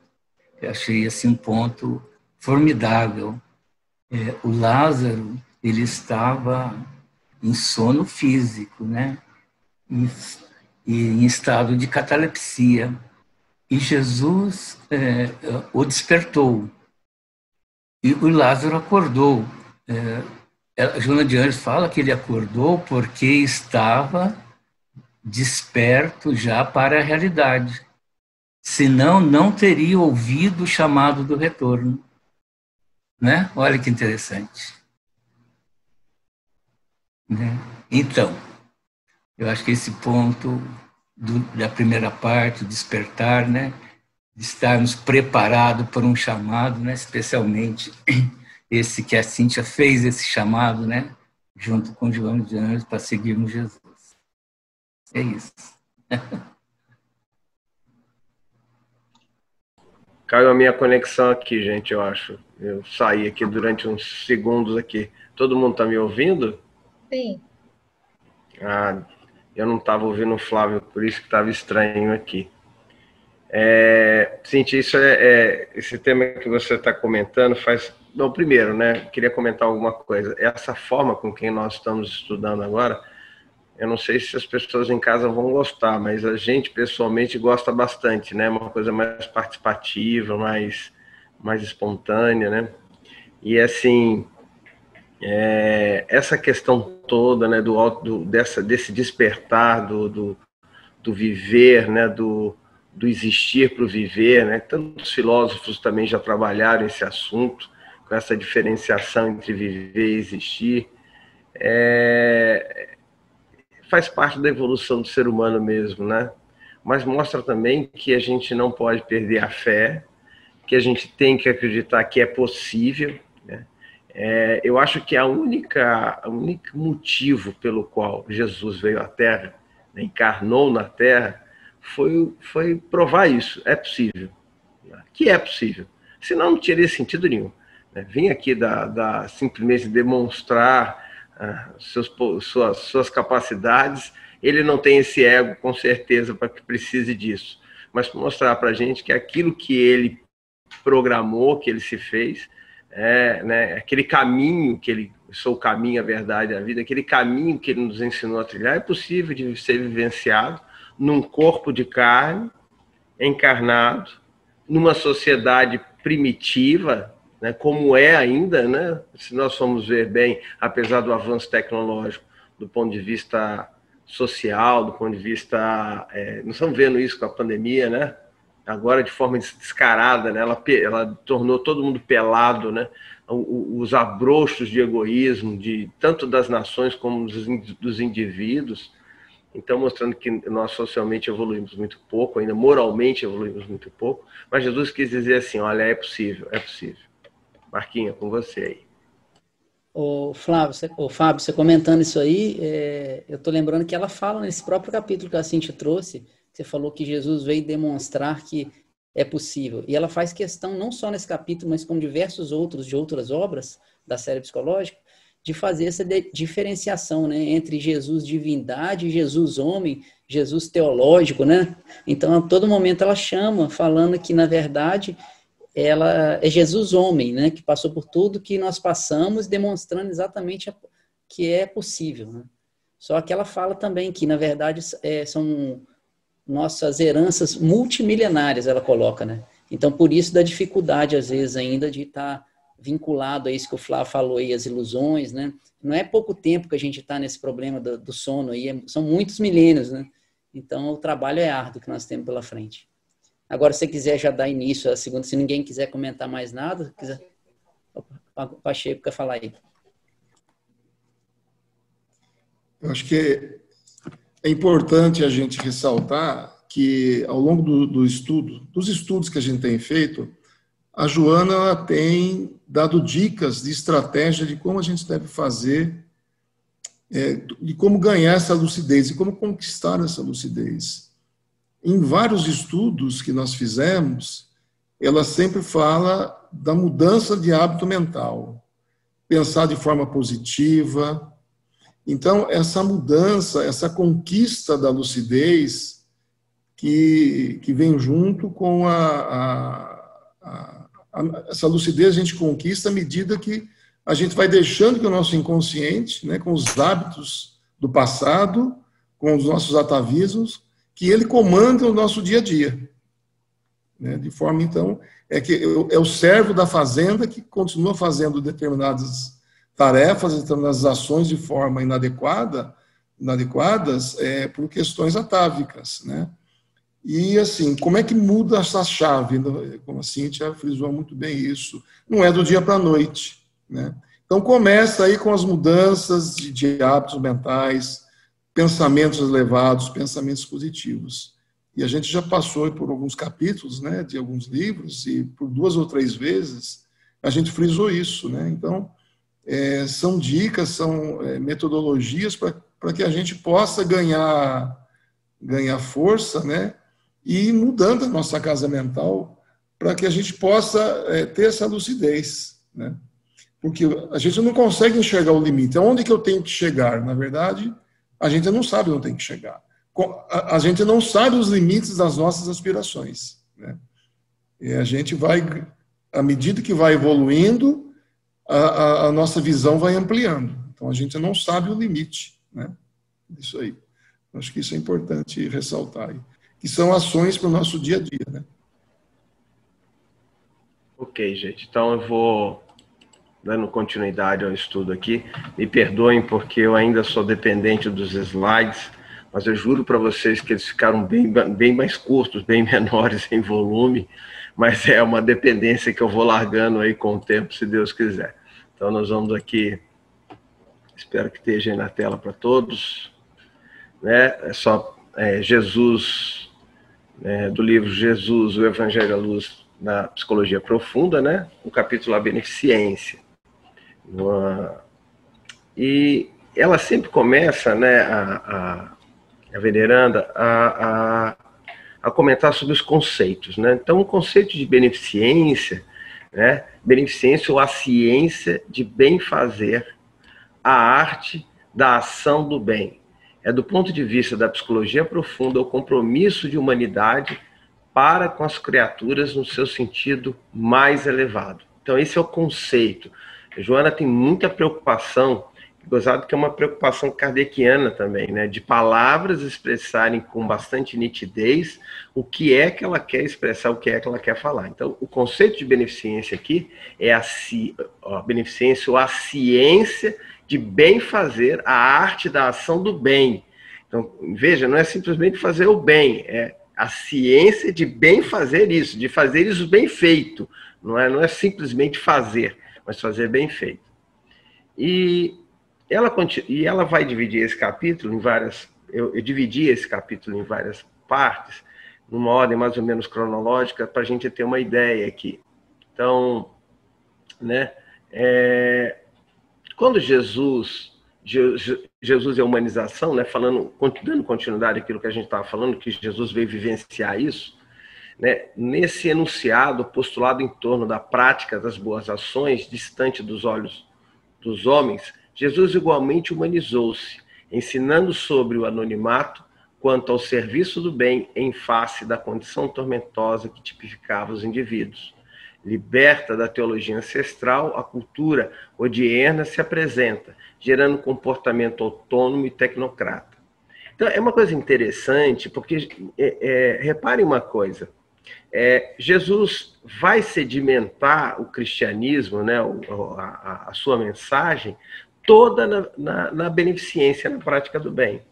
eu achei assim um ponto formidável. O Lázaro, ele estava em sono físico, né? Em estado de catalepsia. E Jesus o despertou. E o Lázaro acordou. A Joana de Anjos fala que ele acordou porque estava desperto já para a realidade. Senão, não teria ouvido o chamado do retorno. Né? Olha que interessante. Né? Então, eu acho que esse ponto da primeira parte, despertar, né? De estarmos preparados para um chamado, né? Especialmente esse que a Cíntia fez, esse chamado, né? Junto com Joana de Anjos, para seguirmos Jesus. É isso. Caiu a minha conexão aqui, gente, eu acho. Eu saí aqui durante uns segundos aqui. Todo mundo está me ouvindo? Sim. Eu não estava ouvindo o Flávio, por isso que estava estranho aqui. Cintia, esse tema que você está comentando faz... Não, primeiro, né, queria comentar alguma coisa. Essa forma com quem nós estamos estudando agora, eu não sei se as pessoas em casa vão gostar, mas a gente pessoalmente gosta bastante, né? Uma coisa mais participativa, mais espontânea, né? E assim, essa questão toda, né, desse despertar do viver, né, do existir para o viver, né? Tantos filósofos também já trabalharam esse assunto, com essa diferenciação entre viver e existir. Faz parte da evolução do ser humano mesmo, né? Mas mostra também que a gente não pode perder a fé, que a gente tem que acreditar que é possível, né? Eu acho que o único motivo pelo qual Jesus veio à Terra, né, encarnou na Terra, foi provar isso. É possível. Que é possível. Senão não teria sentido nenhum. Vim aqui simplesmente demonstrar suas capacidades. Ele não tem esse ego, com certeza, para que precise disso. Mas mostrar para a gente que aquilo que ele programou, que ele se fez, aquele caminho que ele, sou o caminho, a verdade, a vida, aquele caminho que ele nos ensinou a trilhar, é possível de ser vivenciado num corpo de carne, encarnado, numa sociedade primitiva, né, como é ainda, né, se nós formos ver bem, apesar do avanço tecnológico, do ponto de vista social, do ponto de vista... nós estamos vendo isso com a pandemia, né? Agora de forma descarada, né? Ela tornou todo mundo pelado, né? Os abrochos de egoísmo, tanto das nações como dos indivíduos. Então, mostrando que nós socialmente evoluímos muito pouco, ainda moralmente evoluímos muito pouco, mas Jesus quis dizer assim, olha, é possível, é possível. Marquinha, com você aí. Fábio, você comentando isso aí, eu estou lembrando que ela fala nesse próprio capítulo que a Cíntia trouxe, você falou que Jesus veio demonstrar que é possível. E ela faz questão, não só nesse capítulo, mas como diversos outros de outras obras da série psicológica, de fazer essa diferenciação, né, entre Jesus divindade e Jesus homem, Jesus teológico, né? Então, a todo momento ela chama, falando que, na verdade, ela é Jesus homem, né, que passou por tudo que nós passamos, demonstrando exatamente que é possível, né? Só que ela fala também que, na verdade, são nossas heranças multimilenárias, ela coloca, né? Então, por isso da dificuldade, às vezes, ainda de estar vinculado a isso que o Flávio falou aí, as ilusões, né? Não é pouco tempo que a gente está nesse problema do sono aí, são muitos milênios, né? Então, o trabalho é árduo que nós temos pela frente. Agora, se você quiser já dar início à segunda, se ninguém quiser comentar mais nada, Pacheco quer falar aí. Eu acho que é importante a gente ressaltar que, ao longo dos estudos que a gente tem feito, a Joana ela tem dado dicas de estratégia de como a gente deve fazer, de como ganhar essa lucidez e como conquistar essa lucidez. Em vários estudos que nós fizemos, ela sempre fala da mudança de hábito mental, pensar de forma positiva. Então, essa mudança, essa conquista da lucidez que vem junto com essa lucidez a gente conquista à medida que a gente vai deixando que o nosso inconsciente, né, com os hábitos do passado, com os nossos atavismos, que ele comanda o nosso dia a dia. Né, de forma, então, é o servo da fazenda que continua fazendo determinadas tarefas, determinadas ações de forma inadequadas por questões atávicas, né? E, assim, como é que muda essa chave? Como a Cíntia frisou muito bem isso, não é do dia para a noite, né? Então, começa aí com as mudanças de hábitos mentais, pensamentos elevados, pensamentos positivos. E a gente já passou por alguns capítulos, né, de alguns livros, e por 2 ou 3 vezes a gente frisou isso, né? Então, são dicas, são metodologias para que a gente possa ganhar força, né? E ir mudando a nossa casa mental para que a gente possa ter essa lucidez, né? Porque a gente não consegue enxergar o limite. Aonde que eu tenho que chegar? Na verdade, a gente não sabe onde tem que chegar. A gente não sabe os limites das nossas aspirações, né? E a gente vai, à medida que vai evoluindo, a nossa visão vai ampliando. Então, a gente não sabe o limite, né? Isso aí. Acho que isso é importante ressaltar aí. Que são ações para o nosso dia a dia, né? Ok, gente. Então, eu vou dando continuidade ao estudo aqui. Me perdoem porque eu ainda sou dependente dos slides, mas eu juro para vocês que eles ficaram bem mais curtos, bem menores em volume, mas é uma dependência que eu vou largando aí com o tempo, se Deus quiser. Então, nós vamos aqui, espero que esteja aí na tela para todos, né? Jesus, do livro Jesus, o Evangelho à Luz na Psicologia Profunda, né? O capítulo A Beneficência. E ela sempre começa, né, a veneranda, a comentar sobre os conceitos, né? Então, o conceito de beneficência, né? Beneficência ou a ciência de bem fazer, a arte da ação do bem. É, do ponto de vista da psicologia profunda, o compromisso de humanidade para com as criaturas no seu sentido mais elevado. Então, esse é o conceito. A Joana tem muita preocupação, gozado que é uma preocupação kardeciana também, né? De palavras expressarem com bastante nitidez o que é que ela quer expressar, o que é que ela quer falar. Então, o conceito de beneficência aqui é a beneficência ou a ciência de bem fazer, a arte da ação do bem. Então, veja, não é simplesmente fazer o bem, é a ciência de bem fazer isso, de fazer isso bem feito. Não é simplesmente fazer, mas fazer bem feito. E ela vai dividir esse capítulo em várias... Eu dividi esse capítulo em várias partes, numa ordem mais ou menos cronológica, para a gente ter uma ideia aqui. Então, né, quando Jesus é humanização, né, dando continuidade àquilo que a gente estava falando, que Jesus veio vivenciar isso, né, nesse enunciado, postulado em torno da prática das boas ações, distante dos olhos dos homens, Jesus igualmente humanizou-se, ensinando sobre o anonimato quanto ao serviço do bem em face da condição tormentosa que tipificava os indivíduos. Liberta da teologia ancestral, a cultura odierna se apresenta, gerando comportamento autônomo e tecnocrata. Então, é uma coisa interessante, porque, reparem uma coisa, Jesus vai sedimentar o cristianismo, né, a sua mensagem, toda na beneficência, na prática do bem.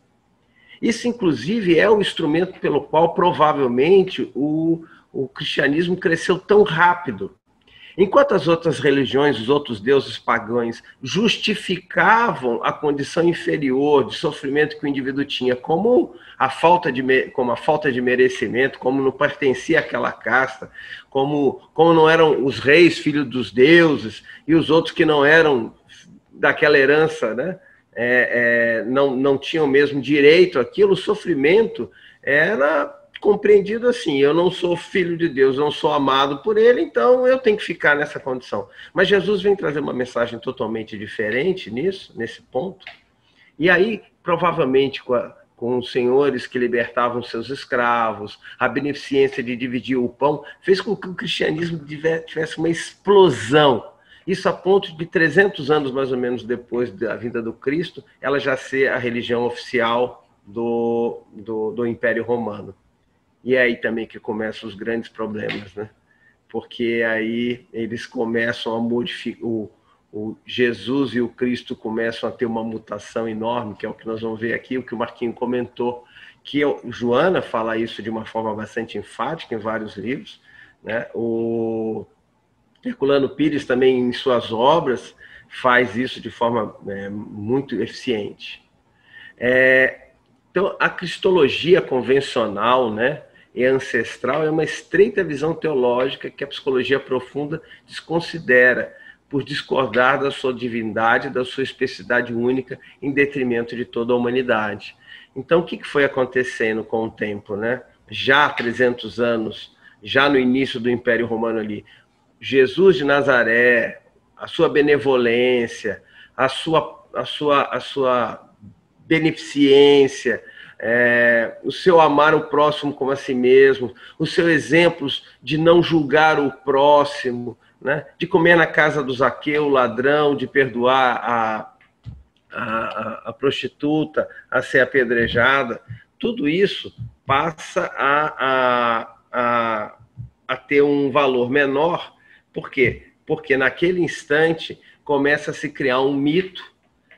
Isso, inclusive, é o instrumento pelo qual, provavelmente, o cristianismo cresceu tão rápido. Enquanto as outras religiões, os outros deuses pagãos, justificavam a condição inferior de sofrimento que o indivíduo tinha como a falta de merecimento, como não pertencia àquela casta, como não eram os reis filhos dos deuses, e os outros que não eram daquela herança, né? Não tinham o mesmo direito àquilo, o sofrimento era compreendido assim: eu não sou filho de Deus, não sou amado por ele, então eu tenho que ficar nessa condição. Mas Jesus vem trazer uma mensagem totalmente diferente nesse ponto. E aí, provavelmente, com os senhores que libertavam seus escravos, a beneficência de dividir o pão, fez com que o cristianismo tivesse uma explosão. Isso a ponto de 300 anos, mais ou menos, depois da vinda do Cristo, ela já ser a religião oficial do Império Romano. E é aí também que começam os grandes problemas, né? Porque aí eles começam a modificar, o Jesus e o Cristo começam a ter uma mutação enorme, que é o que nós vamos ver aqui, o que o Marquinho comentou, que Joana fala isso de uma forma bastante enfática em vários livros, né? O Herculano Pires também, em suas obras, faz isso de forma muito eficiente. Então, a cristologia convencional, né, e ancestral é uma estreita visão teológica que a psicologia profunda desconsidera por discordar da sua divindade, da sua especificidade única, em detrimento de toda a humanidade. Então, o que foi acontecendo com o tempo, né? Já há 300 anos, já no início do Império Romano ali, Jesus de Nazaré, a sua benevolência, a sua beneficência, o seu amar o próximo como a si mesmo, os seus exemplos de não julgar o próximo, né? De comer na casa do Zaqueu, ladrão, de perdoar a prostituta a ser apedrejada, tudo isso passa a ter um valor menor. Por quê? Porque naquele instante começa a se criar um mito,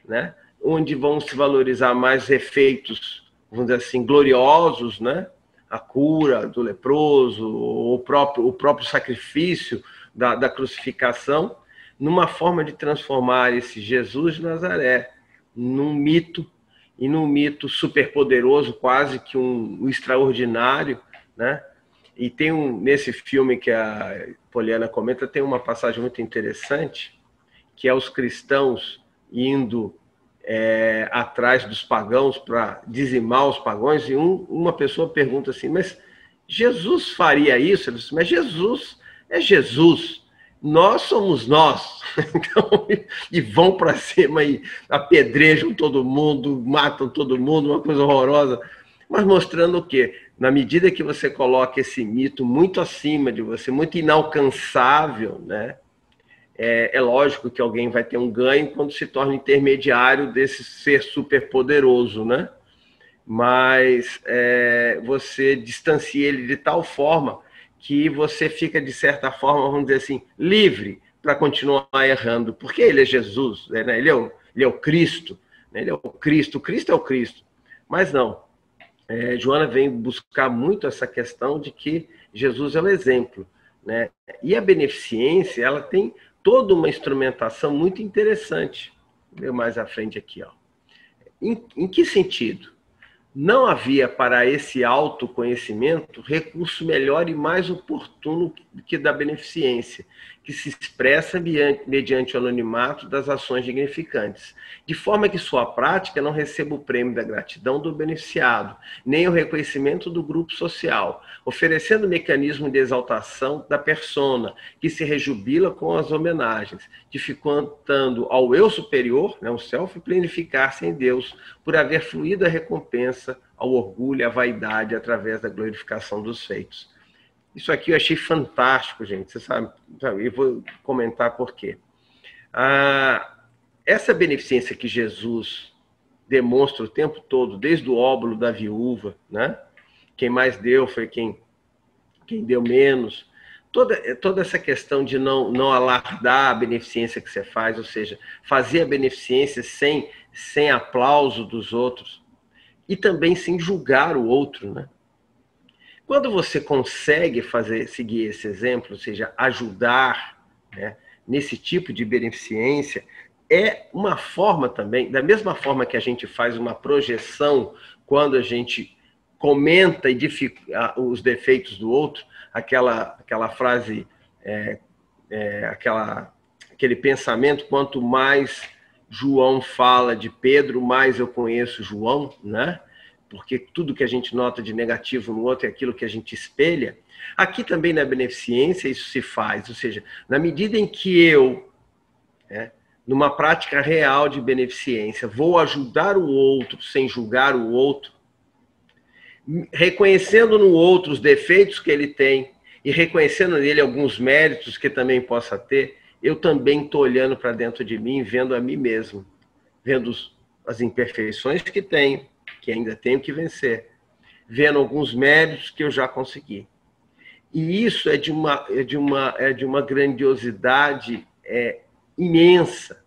né? Onde vão se valorizar mais efeitos, vamos dizer assim, gloriosos, né? A cura do leproso, o próprio sacrifício da crucificação, numa forma de transformar esse Jesus de Nazaré num mito, e num mito superpoderoso, quase que um extraordinário, né? E tem nesse filme que a Poliana comenta, tem uma passagem muito interessante, que é os cristãos indo atrás dos pagãos para dizimar os pagãos, e uma pessoa pergunta assim, mas Jesus faria isso? Ele disse, mas Jesus é Jesus, nós somos nós. Então, e vão para cima e apedrejam todo mundo, matam todo mundo, uma coisa horrorosa. Mas mostrando o quê? Na medida que você coloca esse mito muito acima de você, muito inalcançável, né? É lógico que alguém vai ter um ganho quando se torna intermediário desse ser superpoderoso, né? Mas você distancia ele de tal forma que você fica, de certa forma, vamos dizer assim, livre para continuar errando, porque ele é Jesus, né? Ele é o Cristo, né? Ele é o Cristo é o Cristo. Mas não, Joana vem buscar muito essa questão de que Jesus é o exemplo, né? E a beneficência, ela tem toda uma instrumentação muito interessante. Vou ver mais à frente aqui, ó. Em que sentido? Não havia para esse autoconhecimento recurso melhor e mais oportuno que da beneficência, que se expressa mediante o anonimato das ações dignificantes, de forma que sua prática não receba o prêmio da gratidão do beneficiado, nem o reconhecimento do grupo social, oferecendo o mecanismo de exaltação da persona, que se rejubila com as homenagens, dificultando ao eu superior, né, o self, planificar-se em Deus, por haver fluído a recompensa ao orgulho e à vaidade através da glorificação dos feitos. Isso aqui eu achei fantástico, gente. Você sabe, eu vou comentar por quê. Essa beneficência que Jesus demonstra o tempo todo, desde o óbolo da viúva, né? Quem mais deu foi quem deu menos. Toda essa questão de não alardar a beneficência que você faz, ou seja, fazer a beneficência sem aplauso dos outros e também sem julgar o outro, né? Quando você consegue seguir esse exemplo, ou seja, ajudar, né, nesse tipo de beneficência, é uma forma também, da mesma forma que a gente faz uma projeção quando a gente comenta os defeitos do outro, aquela frase, aquele pensamento, quanto mais João fala de Pedro, mais eu conheço João, né? Porque tudo que a gente nota de negativo no outro é aquilo que a gente espelha. Aqui também na beneficência isso se faz, ou seja, na medida em que eu, numa prática real de beneficência, vou ajudar o outro sem julgar o outro, reconhecendo no outro os defeitos que ele tem e reconhecendo nele alguns méritos que também possa ter, eu também estou olhando para dentro de mim, vendo a mim mesmo, vendo as imperfeições que tenho, que ainda tenho que vencer, vendo alguns méritos que eu já consegui. E isso é de uma grandiosidade imensa,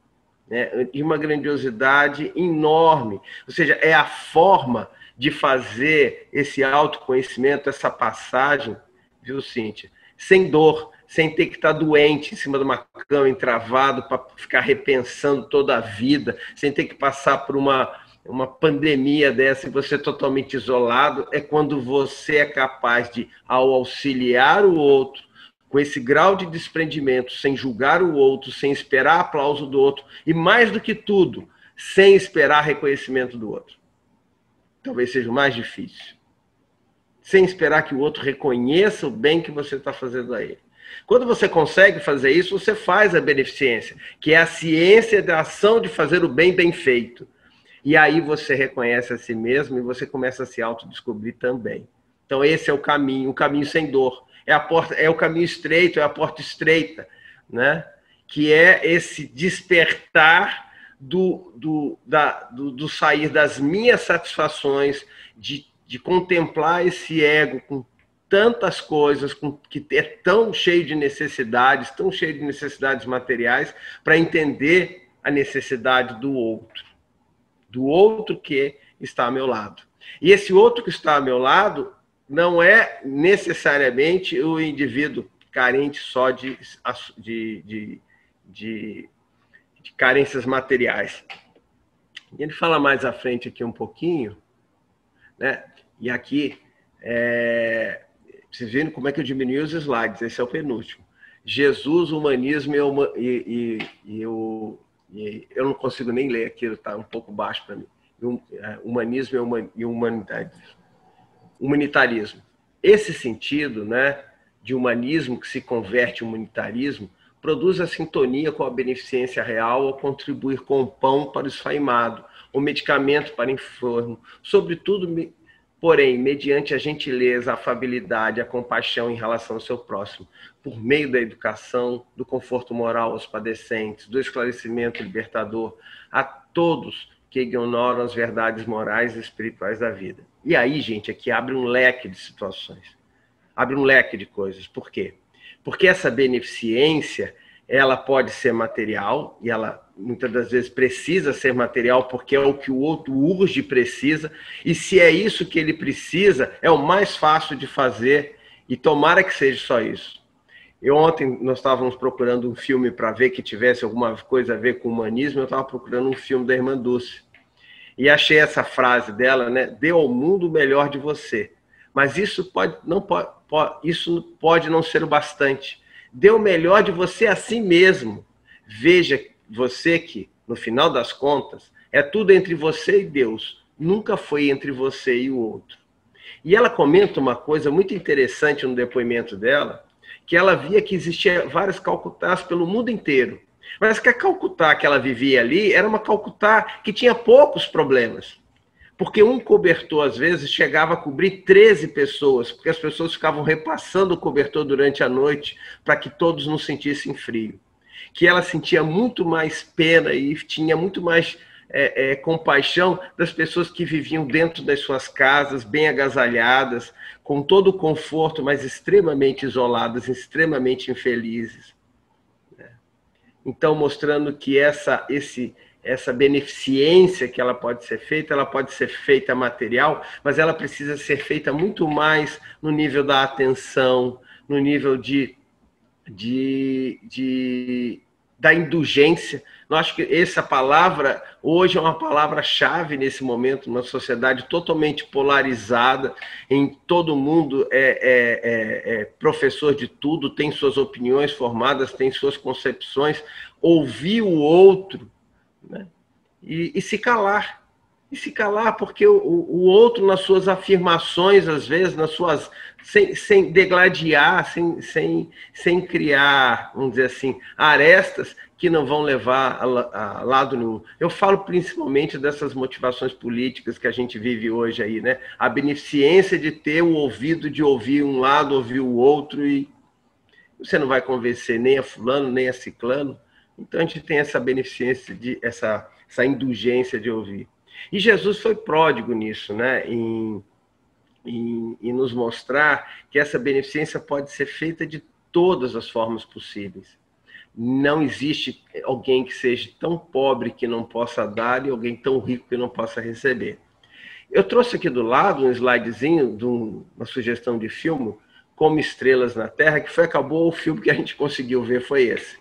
né? De uma grandiosidade enorme. Ou seja, é a forma de fazer esse autoconhecimento, essa passagem, viu, Cíntia? Sem dor, sem ter que estar doente em cima de uma cama, entravado, para ficar repensando toda a vida, sem ter que passar por uma pandemia dessa e você totalmente isolado. É quando você é capaz de, ao auxiliar o outro, com esse grau de desprendimento, sem julgar o outro, sem esperar aplauso do outro, e mais do que tudo, sem esperar reconhecimento do outro. Talvez seja o mais difícil. Sem esperar que o outro reconheça o bem que você está fazendo a ele. Quando você consegue fazer isso, você faz a beneficência, que é a ciência da ação de fazer o bem bem feito. E aí você reconhece a si mesmo e você começa a se autodescobrir também. Então esse é o caminho sem dor. É o caminho estreito, é a porta estreita, né? Que é esse despertar do sair das minhas satisfações, de contemplar esse ego com tantas coisas, que é tão cheio de necessidades materiais, para entender a necessidade do outro que está ao meu lado. E esse outro que está ao meu lado não é necessariamente o indivíduo carente só de carências materiais. Ele fala mais à frente aqui um pouquinho, né? E aqui, vocês viram como é que eu diminui os slides, esse é o penúltimo. Jesus, humanismo eu não consigo nem ler aquilo, está um pouco baixo para mim. Humanismo e humanitarismo. Esse sentido, né, de humanismo que se converte em humanitarismo produz a sintonia com a beneficência real ao contribuir com o pão para o esfaimado, o medicamento para o enfermo, sobretudo, porém, mediante a gentileza, a afabilidade, a compaixão em relação ao seu próximo, por meio da educação, do conforto moral aos padecentes, do esclarecimento libertador a todos que ignoram as verdades morais e espirituais da vida. E aí, gente, aqui abre um leque de situações, abre um leque de coisas. Por quê? Porque essa beneficência, ela pode ser material, e ela muitas das vezes precisa ser material, porque é o que o outro urge e precisa, e se é isso que ele precisa, é o mais fácil de fazer, e tomara que seja só isso. Ontem nós estávamos procurando um filme para ver que tivesse alguma coisa a ver com humanismo, eu estava procurando um filme da Irmã Dulce, e achei essa frase dela, né? Dê ao mundo o melhor de você. Mas isso isso pode não ser o bastante. Dê o melhor de você a si mesmo. Veja você que, no final das contas, é tudo entre você e Deus. Nunca foi entre você e o outro. E ela comenta uma coisa muito interessante no depoimento dela, que ela via que existia várias Calcutás pelo mundo inteiro. Mas que a Calcutá que ela vivia ali era uma Calcutá que tinha poucos problemas. Porque um cobertor, às vezes, chegava a cobrir 13 pessoas, porque as pessoas ficavam repassando o cobertor durante a noite para que todos não sentissem frio. Que ela sentia muito mais pena e tinha muito mais compaixão das pessoas que viviam dentro das suas casas, bem agasalhadas, com todo o conforto, mas extremamente isoladas, extremamente infelizes. Então, mostrando que essa beneficência que ela pode ser feita material, mas ela precisa ser feita muito mais no nível da atenção, no nível da indulgência. Eu acho que essa palavra hoje é uma palavra-chave nesse momento, numa sociedade totalmente polarizada, em todo mundo é professor de tudo, tem suas opiniões formadas, tem suas concepções, ouvir o outro, né? E se calar. E se calar, porque o outro, nas suas afirmações, às vezes, sem degladiar, sem criar, vamos dizer assim, arestas que não vão levar a lado nenhum. Eu falo principalmente dessas motivações políticas que a gente vive hoje aí, né? A beneficência de ter o ouvido de ouvir um lado, ouvir o outro, e você não vai convencer nem a fulano, nem a ciclano. Então a gente tem essa beneficência, essa indulgência de ouvir. E Jesus foi pródigo nisso, né? Em nos mostrar que essa beneficência pode ser feita de todas as formas possíveis. Não existe alguém que seja tão pobre que não possa dar e alguém tão rico que não possa receber. Eu trouxe aqui do lado um slidezinho de uma sugestão de filme, Como Estrelas na Terra, que acabou o filme que a gente conseguiu ver, foi esse.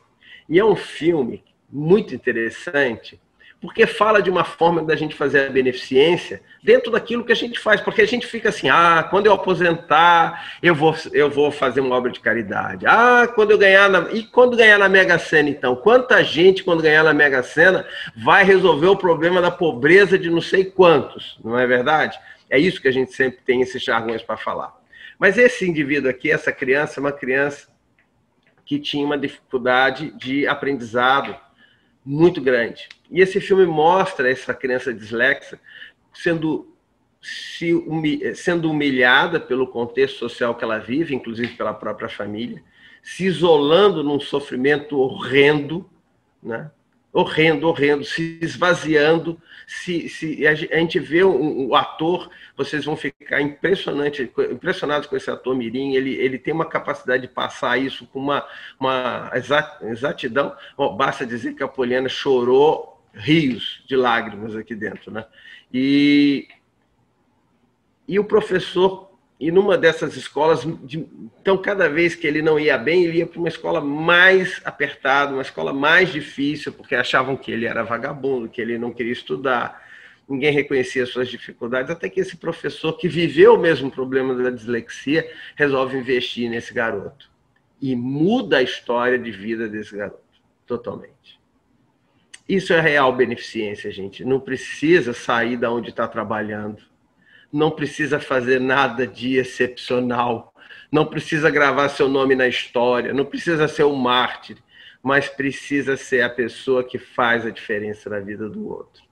E é um filme muito interessante, porque fala de uma forma da gente fazer a beneficência dentro daquilo que a gente faz, porque a gente fica assim, quando eu aposentar, eu vou fazer uma obra de caridade. Quando eu ganhar quando ganhar na Mega Sena, então? Quanta gente, quando ganhar na Mega Sena, vai resolver o problema da pobreza de não sei quantos, não é verdade? É isso que a gente sempre tem esses jargões para falar. Mas esse indivíduo aqui, essa criança, é uma criança que tinha uma dificuldade de aprendizado muito grande. E esse filme mostra essa criança dislexa sendo humilhada pelo contexto social que ela vive, inclusive pela própria família, se isolando num sofrimento horrendo, né? Horrendo, se esvaziando. A gente vê o ator, vocês vão ficar impressionados com esse ator mirim. Ele tem uma capacidade de passar isso com uma exatidão. Basta dizer que a Poliana chorou rios de lágrimas aqui dentro, né? E o professor, e numa dessas escolas, então cada vez que ele não ia bem, ele ia para uma escola mais apertada, uma escola mais difícil, porque achavam que ele era vagabundo, que ele não queria estudar, ninguém reconhecia suas dificuldades, até que esse professor, que viveu o mesmo problema da dislexia, resolve investir nesse garoto. e muda a história de vida desse garoto, totalmente. Isso é real beneficência, gente. Não precisa sair da onde está trabalhando, não precisa fazer nada de excepcional, não precisa gravar seu nome na história, não precisa ser um mártir, mas precisa ser a pessoa que faz a diferença na vida do outro.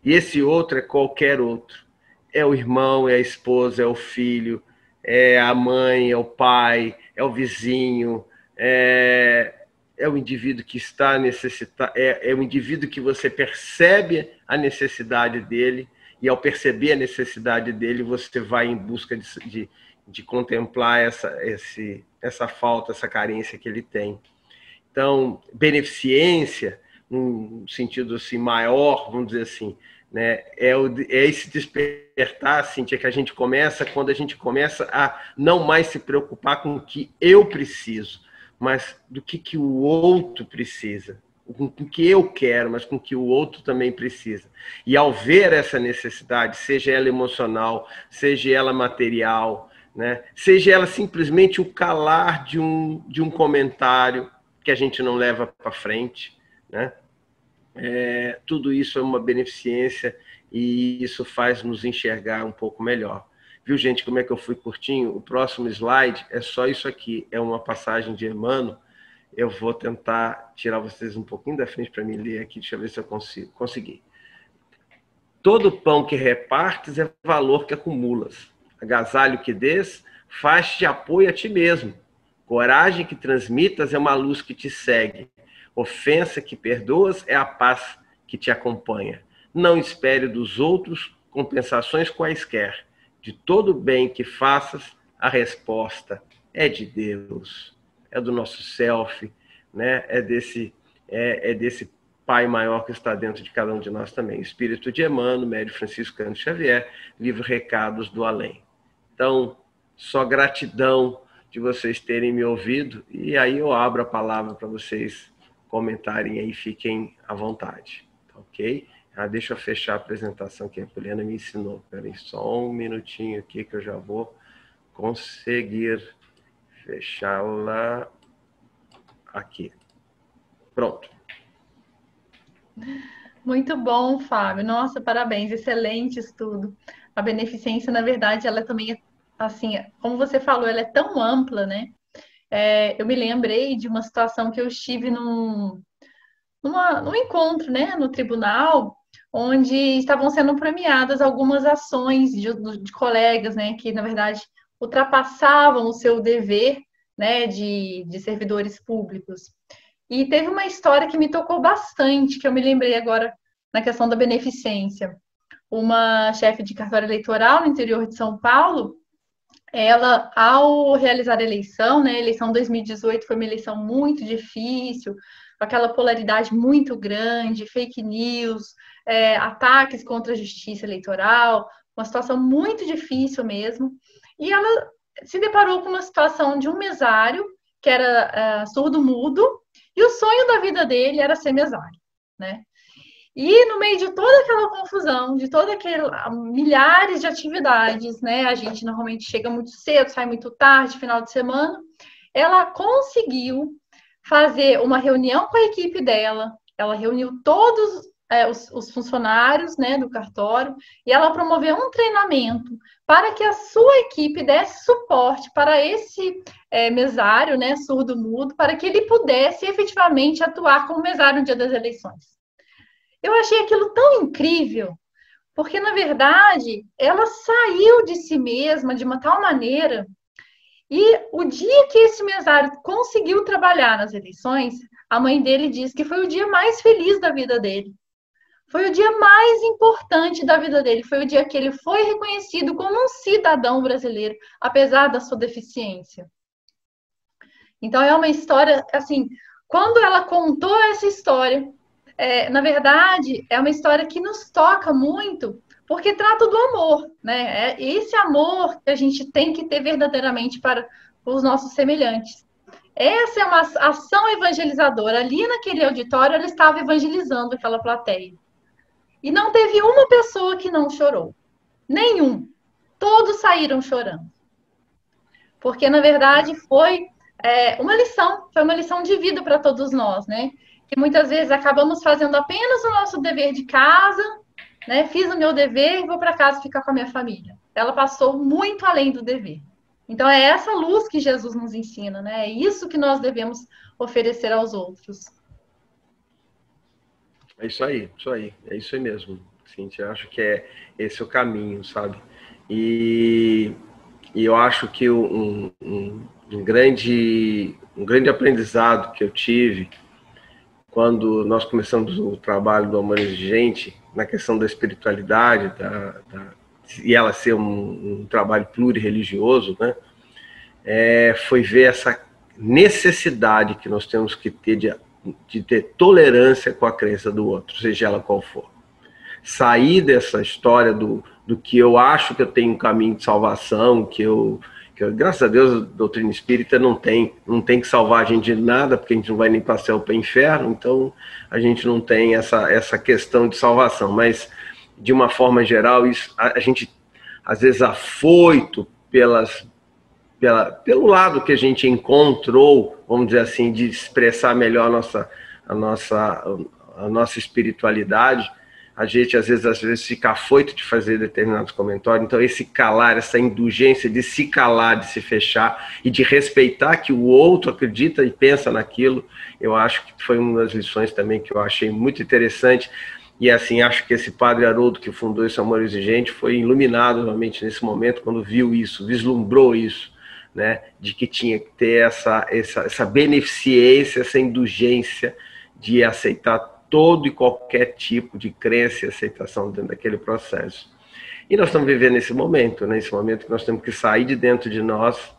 E esse outro é qualquer outro. É o irmão, é a esposa, é o filho, é a mãe, é o pai, é o vizinho, é o indivíduo que está necessitado, é o indivíduo que você percebe a necessidade dele, e ao perceber a necessidade dele, você vai em busca de contemplar essa falta, essa carência que ele tem. Então, beneficência, num sentido assim, maior, vamos dizer assim, né, é esse despertar, Cíntia, que a gente começa quando a gente começa a não mais se preocupar com o que eu preciso, mas do que o outro precisa, com o que eu quero, mas com o que o outro também precisa. E ao ver essa necessidade, seja ela emocional, seja ela material, né, seja ela simplesmente o calar de um comentário que a gente não leva para frente, né? Tudo isso é uma beneficência e isso faz nos enxergar um pouco melhor. Viu, gente, como é que eu fui curtinho? O próximo slide é só isso aqui, é uma passagem de Emmanuel. Eu vou tentar tirar vocês um pouquinho da frente para me ler aqui, deixa eu ver se eu consigo conseguir. Todo pão que repartes é valor que acumulas. Agasalho que dês, faz-te apoio a ti mesmo. Coragem que transmitas é uma luz que te segue. Ofensa que perdoas é a paz que te acompanha. Não espere dos outros compensações quaisquer. De todo bem que faças, a resposta é de Deus. É do nosso self, né? É desse Pai maior que está dentro de cada um de nós também. Espírito de Emmanuel, Médio Francisco Cândido Xavier, livro Recados do Além. Então, só gratidão de vocês terem me ouvido, e aí eu abro a palavra para vocês comentarem aí, fiquem à vontade, ok? Deixa eu fechar a apresentação que a Poliana me ensinou. Peraí, só um minutinho aqui que eu já vou conseguir fechá-la aqui. Pronto. Muito bom, Fábio. Nossa, parabéns, excelente estudo. A beneficência, na verdade, ela também é, assim, como você falou, ela é tão ampla, né? Eu me lembrei de uma situação que eu estive num encontro, né, no tribunal, onde estavam sendo premiadas algumas ações de colegas, né, que, na verdade, ultrapassavam o seu dever, né, de servidores públicos. E teve uma história que me tocou bastante, que eu me lembrei agora na questão da beneficência. Uma chefe de cartório eleitoral no interior de São Paulo, ela, ao realizar a eleição, né, a eleição 2018 foi uma eleição muito difícil, com aquela polaridade muito grande, fake news, ataques contra a justiça eleitoral, uma situação muito difícil mesmo. E ela se deparou com uma situação de um mesário, que era surdo-mudo, e o sonho da vida dele era ser mesário, né? E no meio de toda aquela confusão, de toda aquela milhares de atividades, né? A gente normalmente chega muito cedo, sai muito tarde, final de semana. Ela conseguiu fazer uma reunião com a equipe dela. Ela reuniu todos os funcionários, né, do cartório, e ela promoveu um treinamento para que a sua equipe desse suporte para esse mesário, né, surdo-mudo, para que ele pudesse efetivamente atuar como mesário no dia das eleições. Eu achei aquilo tão incrível, porque, na verdade, ela saiu de si mesma de uma tal maneira, e o dia que esse mesário conseguiu trabalhar nas eleições, a mãe dele disse que foi o dia mais feliz da vida dele. Foi o dia mais importante da vida dele, foi o dia que ele foi reconhecido como um cidadão brasileiro, apesar da sua deficiência. Então, é uma história, assim, quando ela contou essa história, na verdade, é uma história que nos toca muito, porque trata do amor, né? É esse amor que a gente tem que ter verdadeiramente para os nossos semelhantes. Essa é uma ação evangelizadora. Ali naquele auditório, ela estava evangelizando aquela plateia. E não teve uma pessoa que não chorou. Nenhum. Todos saíram chorando. Porque, na verdade, foi foi uma lição de vida para todos nós, né? Que muitas vezes acabamos fazendo apenas o nosso dever de casa, né? Fiz o meu dever e vou para casa ficar com a minha família. Ela passou muito além do dever. Então, é essa luz que Jesus nos ensina, né? É isso que nós devemos oferecer aos outros. É isso aí, é isso aí mesmo, Cíntia. Acho que esse é o caminho, sabe? E eu acho que um grande aprendizado que eu tive quando nós começamos o trabalho do Amor Exigente, na questão da espiritualidade, e ela ser um trabalho plurireligioso, né? Foi ver essa necessidade que nós temos que ter de ter tolerância com a crença do outro, seja ela qual for. Sair dessa história do que eu acho que eu tenho um caminho de salvação, que eu graças a Deus, a doutrina espírita não tem que salvar a gente de nada, porque a gente não vai nem para o céu para o inferno, então a gente não tem essa questão de salvação, mas de uma forma geral, a gente às vezes afoito pelo lado que a gente encontrou, vamos dizer assim, de expressar melhor a nossa espiritualidade, a gente às vezes fica afoito de fazer determinados comentários. Então esse calar, essa indulgência de se calar, de se fechar e de respeitar que o outro acredita e pensa naquilo, eu acho que foi uma das lições também que eu achei muito interessante. E assim, acho que esse padre Haroldo que fundou esse Amor Exigente foi iluminado realmente nesse momento, quando viu isso, vislumbrou isso, né, de que tinha que ter essa beneficência, essa indulgência de aceitar todo e qualquer tipo de crença e aceitação dentro daquele processo. E nós estamos vivendo esse momento, né, esse momento que nós temos que sair de dentro de nós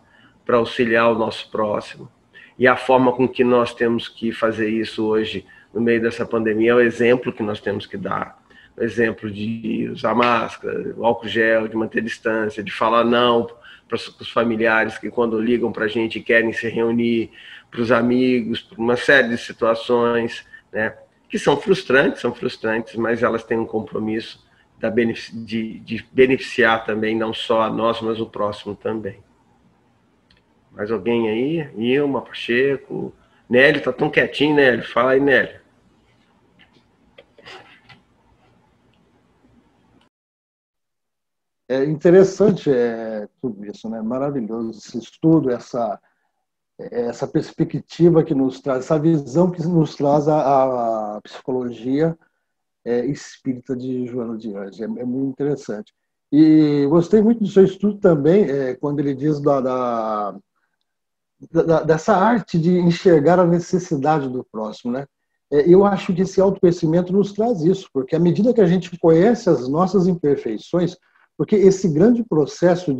para auxiliar o nosso próximo. E a forma com que nós temos que fazer isso hoje, no meio dessa pandemia, é o exemplo que nós temos que dar. O exemplo de usar máscara, o álcool gel, de manter distância, de falar não para os familiares que quando ligam para a gente querem se reunir, para os amigos, para uma série de situações, né, que são frustrantes, mas elas têm um compromisso de beneficiar também, não só a nós, mas o próximo também. Mais alguém aí? Ilma, Pacheco, Nélio, tá tão quietinho, Nélio? Fala aí, Nélio. É interessante tudo isso, né? Maravilhoso esse estudo, essa perspectiva que nos traz, essa visão que nos traz a psicologia espírita de Joana de Ângeles. É muito interessante. E gostei muito do seu estudo também, quando ele diz dessa arte de enxergar a necessidade do próximo, né? Eu acho que esse autoconhecimento nos traz isso, porque à medida que a gente conhece as nossas imperfeições, porque esse grande processo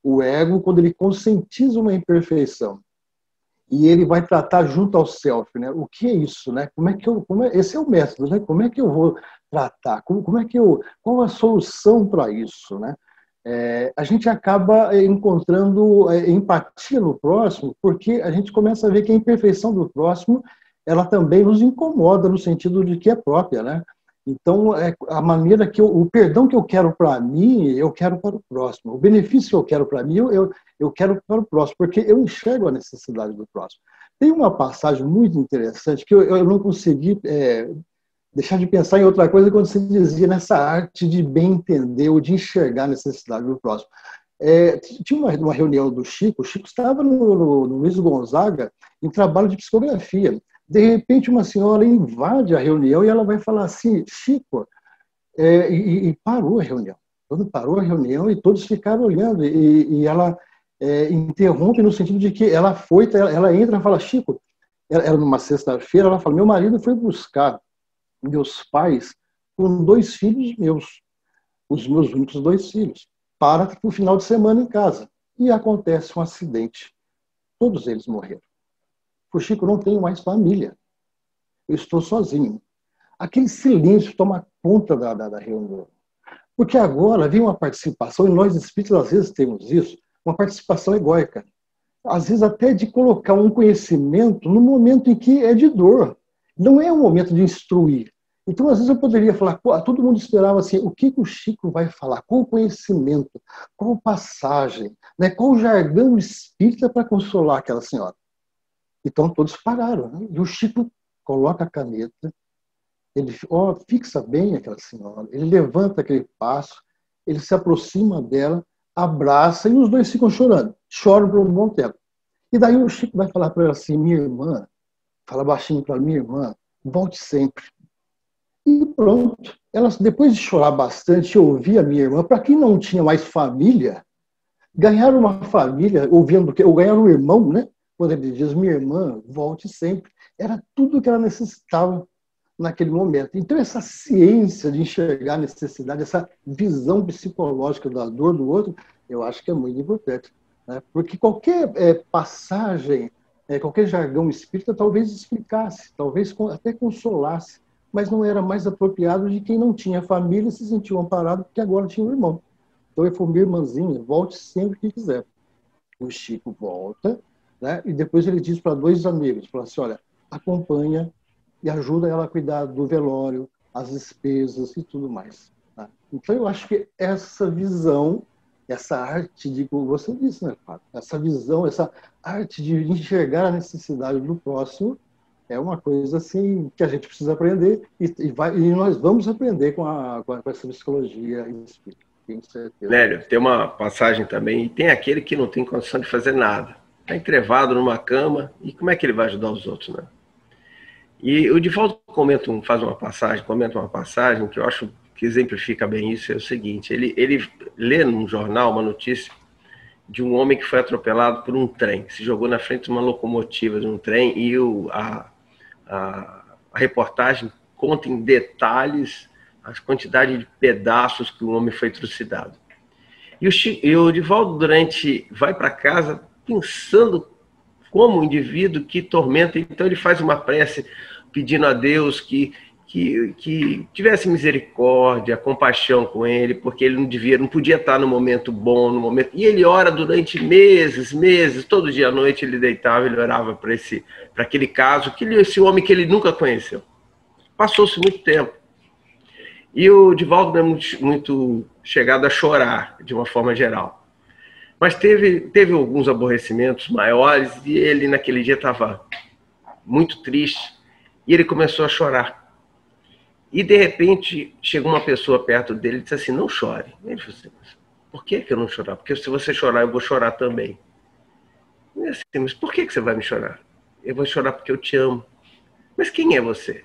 o ego, quando ele conscientiza uma imperfeição, e ele vai tratar junto ao self, né? O que é isso, né? Esse é o método, né? Como é que eu vou tratar? Qual a solução para isso, né? A gente acaba encontrando empatia no próximo, porque a gente começa a ver que a imperfeição do próximo, ela também nos incomoda no sentido de que é própria, né? Então, a maneira o perdão que eu quero para mim, eu quero para o próximo. O benefício que eu quero para mim, eu quero para o próximo, porque eu enxergo a necessidade do próximo. Tem uma passagem muito interessante que eu não consegui deixar de pensar em outra coisa quando você dizia nessa arte de bem entender ou de enxergar a necessidade do próximo. Tinha uma reunião do Chico. O Chico estava no Luiz Gonzaga em trabalho de psicografia. De repente, uma senhora invade a reunião e ela vai falar assim, Chico, e parou a reunião. Quando parou a reunião e todos ficaram olhando, e ela interrompe no sentido de que ela entra e fala, Chico, ela numa sexta-feira, ela fala, meu marido foi buscar meus pais com 2 filhos meus, os meus únicos 2 filhos, para o final de semana em casa. E acontece um acidente. Todos eles morreram. O Chico, não tenho mais família. Eu estou sozinho. Aquele silêncio toma conta da reunião. Porque agora vem uma participação, e nós espíritos às vezes temos isso, uma participação egóica. Às vezes até de colocar um conhecimento no momento em que é de dor. Não é um momento de instruir. Então, às vezes eu poderia falar, todo mundo esperava assim, o que o Chico vai falar? Qual o conhecimento? Qual passagem? Né? Qual o jargão espírita para consolar aquela senhora? Então todos pararam, né? E o Chico coloca a caneta, ele fixa bem aquela senhora, ele levanta aquele passo, ele se aproxima dela, abraça e os dois ficam chorando. Choram por um bom tempo. E daí o Chico vai falar para ela assim, minha irmã, fala baixinho para ela, minha irmã, volte sempre. E pronto. Ela, depois de chorar bastante, ouvir a minha irmã, para quem não tinha mais família, ganhar uma família, ouvindo, ou ganhar um irmão, né? Quando ele diz, minha irmã, volte sempre. Era tudo o que ela necessitava naquele momento. Então, essa ciência de enxergar a necessidade, essa visão psicológica da dor do outro, eu acho que é muito importante. Né? Porque qualquer passagem, qualquer jargão espírita talvez explicasse, talvez até consolasse, mas não era mais apropriado de quem não tinha família e se sentiu amparado porque agora tinha um irmão. Então, ele falou, minha irmãzinha, volte sempre que quiser. O Chico volta, né? E depois ele diz para dois amigos, fala assim, olha, acompanha e ajuda ela a cuidar do velório, as despesas e tudo mais. Tá? Então, eu acho que essa visão, essa arte de, como você disse, né, Fábio? Essa visão, essa arte de enxergar a necessidade do próximo é uma coisa assim que a gente precisa aprender e nós vamos aprender com essa psicologia espírita. Tenho certeza. Nélio, tem uma passagem também, e tem aquele que não tem condição de fazer nada. Está entrevado numa cama, e como é que ele vai ajudar os outros, né? E o Divaldo comenta uma passagem que eu acho que exemplifica bem isso, é o seguinte, ele lê num jornal uma notícia de um homem que foi atropelado por um trem, se jogou na frente de uma locomotiva de um trem, e a reportagem conta em detalhes a quantidade de pedaços que o homem foi trucidado. E o Divaldo Durante vai para casa pensando como um indivíduo que tormenta, então ele faz uma prece pedindo a Deus que tivesse misericórdia, compaixão com ele, porque ele não podia estar no momento bom, e ele ora durante meses, todo dia à noite ele deitava, ele orava para aquele caso, esse homem que ele nunca conheceu. Passou-se muito tempo. E o Divaldo é muito chegado a chorar, de uma forma geral. Mas teve alguns aborrecimentos maiores e ele, naquele dia, estava muito triste e ele começou a chorar. E, de repente, chegou uma pessoa perto dele e disse assim, não chore. Ele falou assim, por que eu não chorar? Porque se você chorar, eu vou chorar também. E assim, mas por que você vai me chorar? Eu vou chorar porque eu te amo. Mas quem é você?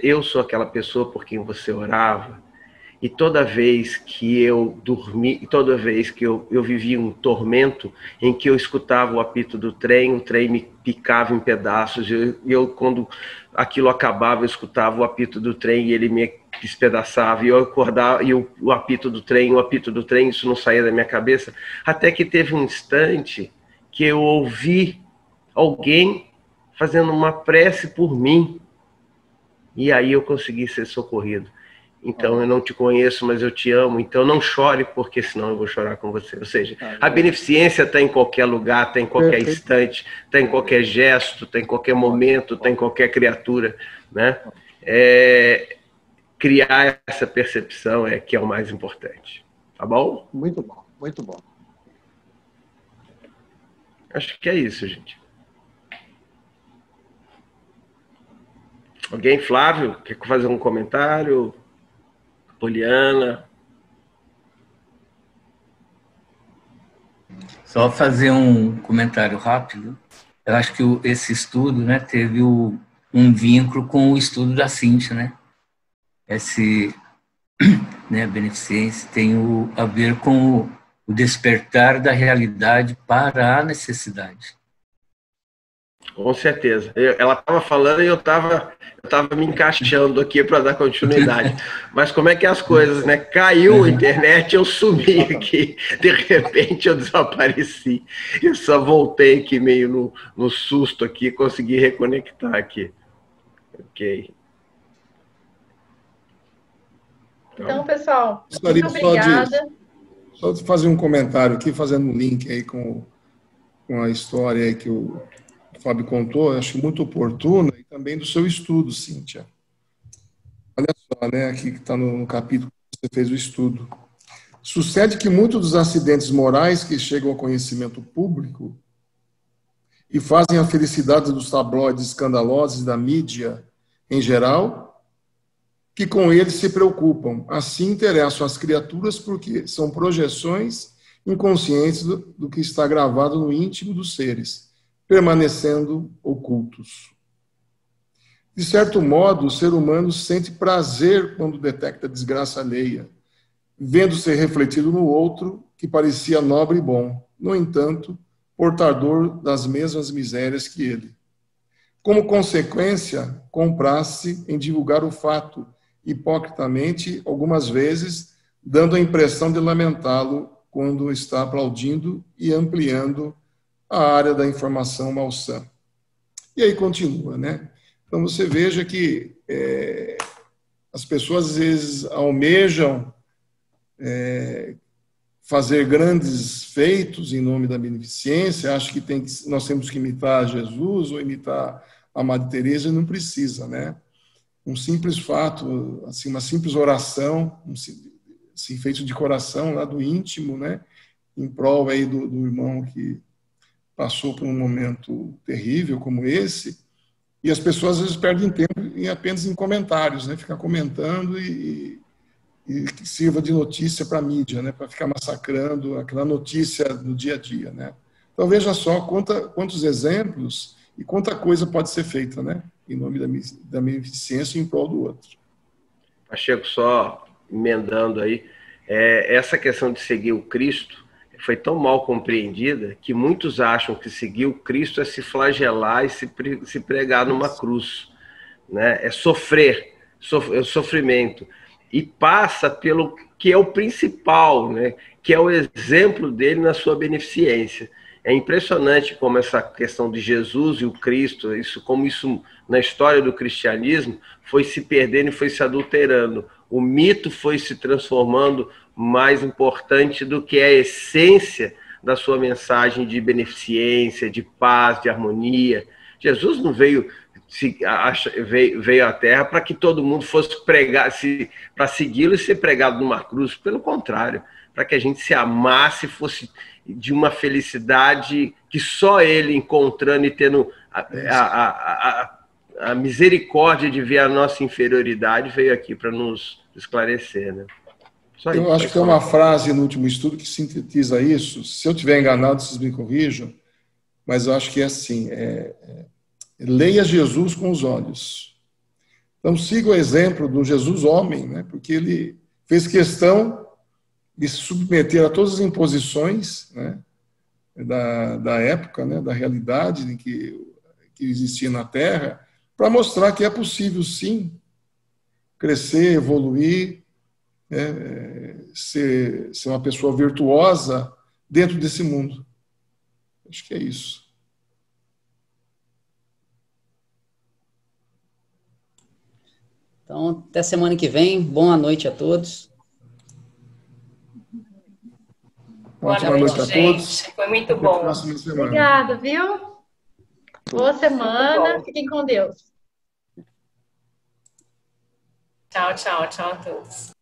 Eu sou aquela pessoa por quem você orava, e toda vez que eu dormi, toda vez que eu vivia um tormento em que eu escutava o apito do trem, o trem me picava em pedaços, e eu quando aquilo acabava, eu escutava o apito do trem e ele me despedaçava, e eu acordava, e o apito do trem, isso não saía da minha cabeça, até que teve um instante que eu ouvi alguém fazendo uma prece por mim, e aí eu consegui ser socorrido. Então eu não te conheço, mas eu te amo, então não chore, porque senão eu vou chorar com você. Ou seja, a beneficência está em qualquer lugar, está em qualquer instante, está em qualquer gesto, está em qualquer momento, está em qualquer criatura, né? Criar essa percepção que é o mais importante. Tá bom? Muito bom, muito bom. Acho que é isso, gente. Alguém, Flávio, quer fazer um comentário? Poliana? Só fazer um comentário rápido. Eu acho que esse estudo, né, teve um vínculo com o estudo da Cíntia, né? Né, beneficência tem a ver com o despertar da realidade para a necessidade. Com certeza. Ela estava falando e eu estava me encaixando aqui para dar continuidade. Mas como é que as coisas, né? Caiu a internet, eu sumi aqui. De repente eu desapareci. Eu só voltei aqui meio no susto aqui, consegui reconectar aqui. Ok. Então, pessoal, gostaria muito obrigada. Só de fazer um comentário aqui, fazendo um link aí com a história aí que o Fábio contou, acho muito oportuna, e também do seu estudo, Cíntia. Olha só, né, aqui que está no capítulo que você fez o estudo. Sucede que muitos dos acidentes morais que chegam ao conhecimento público e fazem a felicidade dos tabloides escandalosos e da mídia em geral, que com eles se preocupam. Assim interessam as criaturas porque são projeções inconscientes do que está gravado no íntimo dos seres, permanecendo ocultos. De certo modo, o ser humano sente prazer quando detecta desgraça alheia, vendo ser refletido no outro que parecia nobre e bom, no entanto, portador das mesmas misérias que ele. Como consequência, compraz-se em divulgar o fato, hipocritamente, algumas vezes, dando a impressão de lamentá-lo quando está aplaudindo e ampliando a área da informação malsã. E aí continua, né? Então você veja que as pessoas às vezes almejam fazer grandes feitos em nome da beneficência, acham que nós temos que imitar Jesus ou imitar a Madre Teresa, e não precisa, né? Um simples fato, assim, uma simples oração, assim, feito de coração, lá do íntimo, né? Em prol aí do irmão que passou por um momento terrível como esse, e as pessoas às vezes perdem tempo apenas em comentários, né? Ficar comentando e que sirva de notícia para a mídia, né? Para ficar massacrando aquela notícia do dia a dia, né? Então veja só quantos exemplos e quanta coisa pode ser feita, né? Em nome da beneficência em prol do outro. Pacheco, só emendando aí, essa questão de seguir o Cristo foi tão mal compreendida que muitos acham que seguir o Cristo é se flagelar e se pregar numa cruz, né? É sofrer, é o sofrimento. E passa pelo que é o principal, né? Que é o exemplo dele na sua beneficência. É impressionante como essa questão de Jesus e o Cristo, como isso na história do cristianismo foi se perdendo e foi se adulterando. O mito foi se transformando mais importante do que a essência da sua mensagem de beneficência, de paz, de harmonia. Jesus não veio à Terra para que todo mundo fosse pregar, para segui-lo e ser pregado numa cruz. Pelo contrário, para que a gente se amasse, fosse de uma felicidade que só ele, encontrando e tendo a misericórdia de ver a nossa inferioridade, veio aqui para nos esclarecer, né? Eu acho que tem uma frase no último estudo que sintetiza isso. Se eu estiver enganado, vocês me corrijam, mas eu acho que é assim, leia Jesus com os olhos. Então, siga o exemplo do Jesus homem, né? Porque ele fez questão de se submeter a todas as imposições, né? da época, né? Da realidade em que existia na Terra, para mostrar que é possível, sim, crescer, evoluir, ser uma pessoa virtuosa dentro desse mundo. Acho que é isso. Então, até semana que vem. Boa noite a todos. Boa noite a todos. Foi muito bom. Obrigada, viu? Boa semana. Fiquem com Deus. Tchau, tchau, tchau a todos.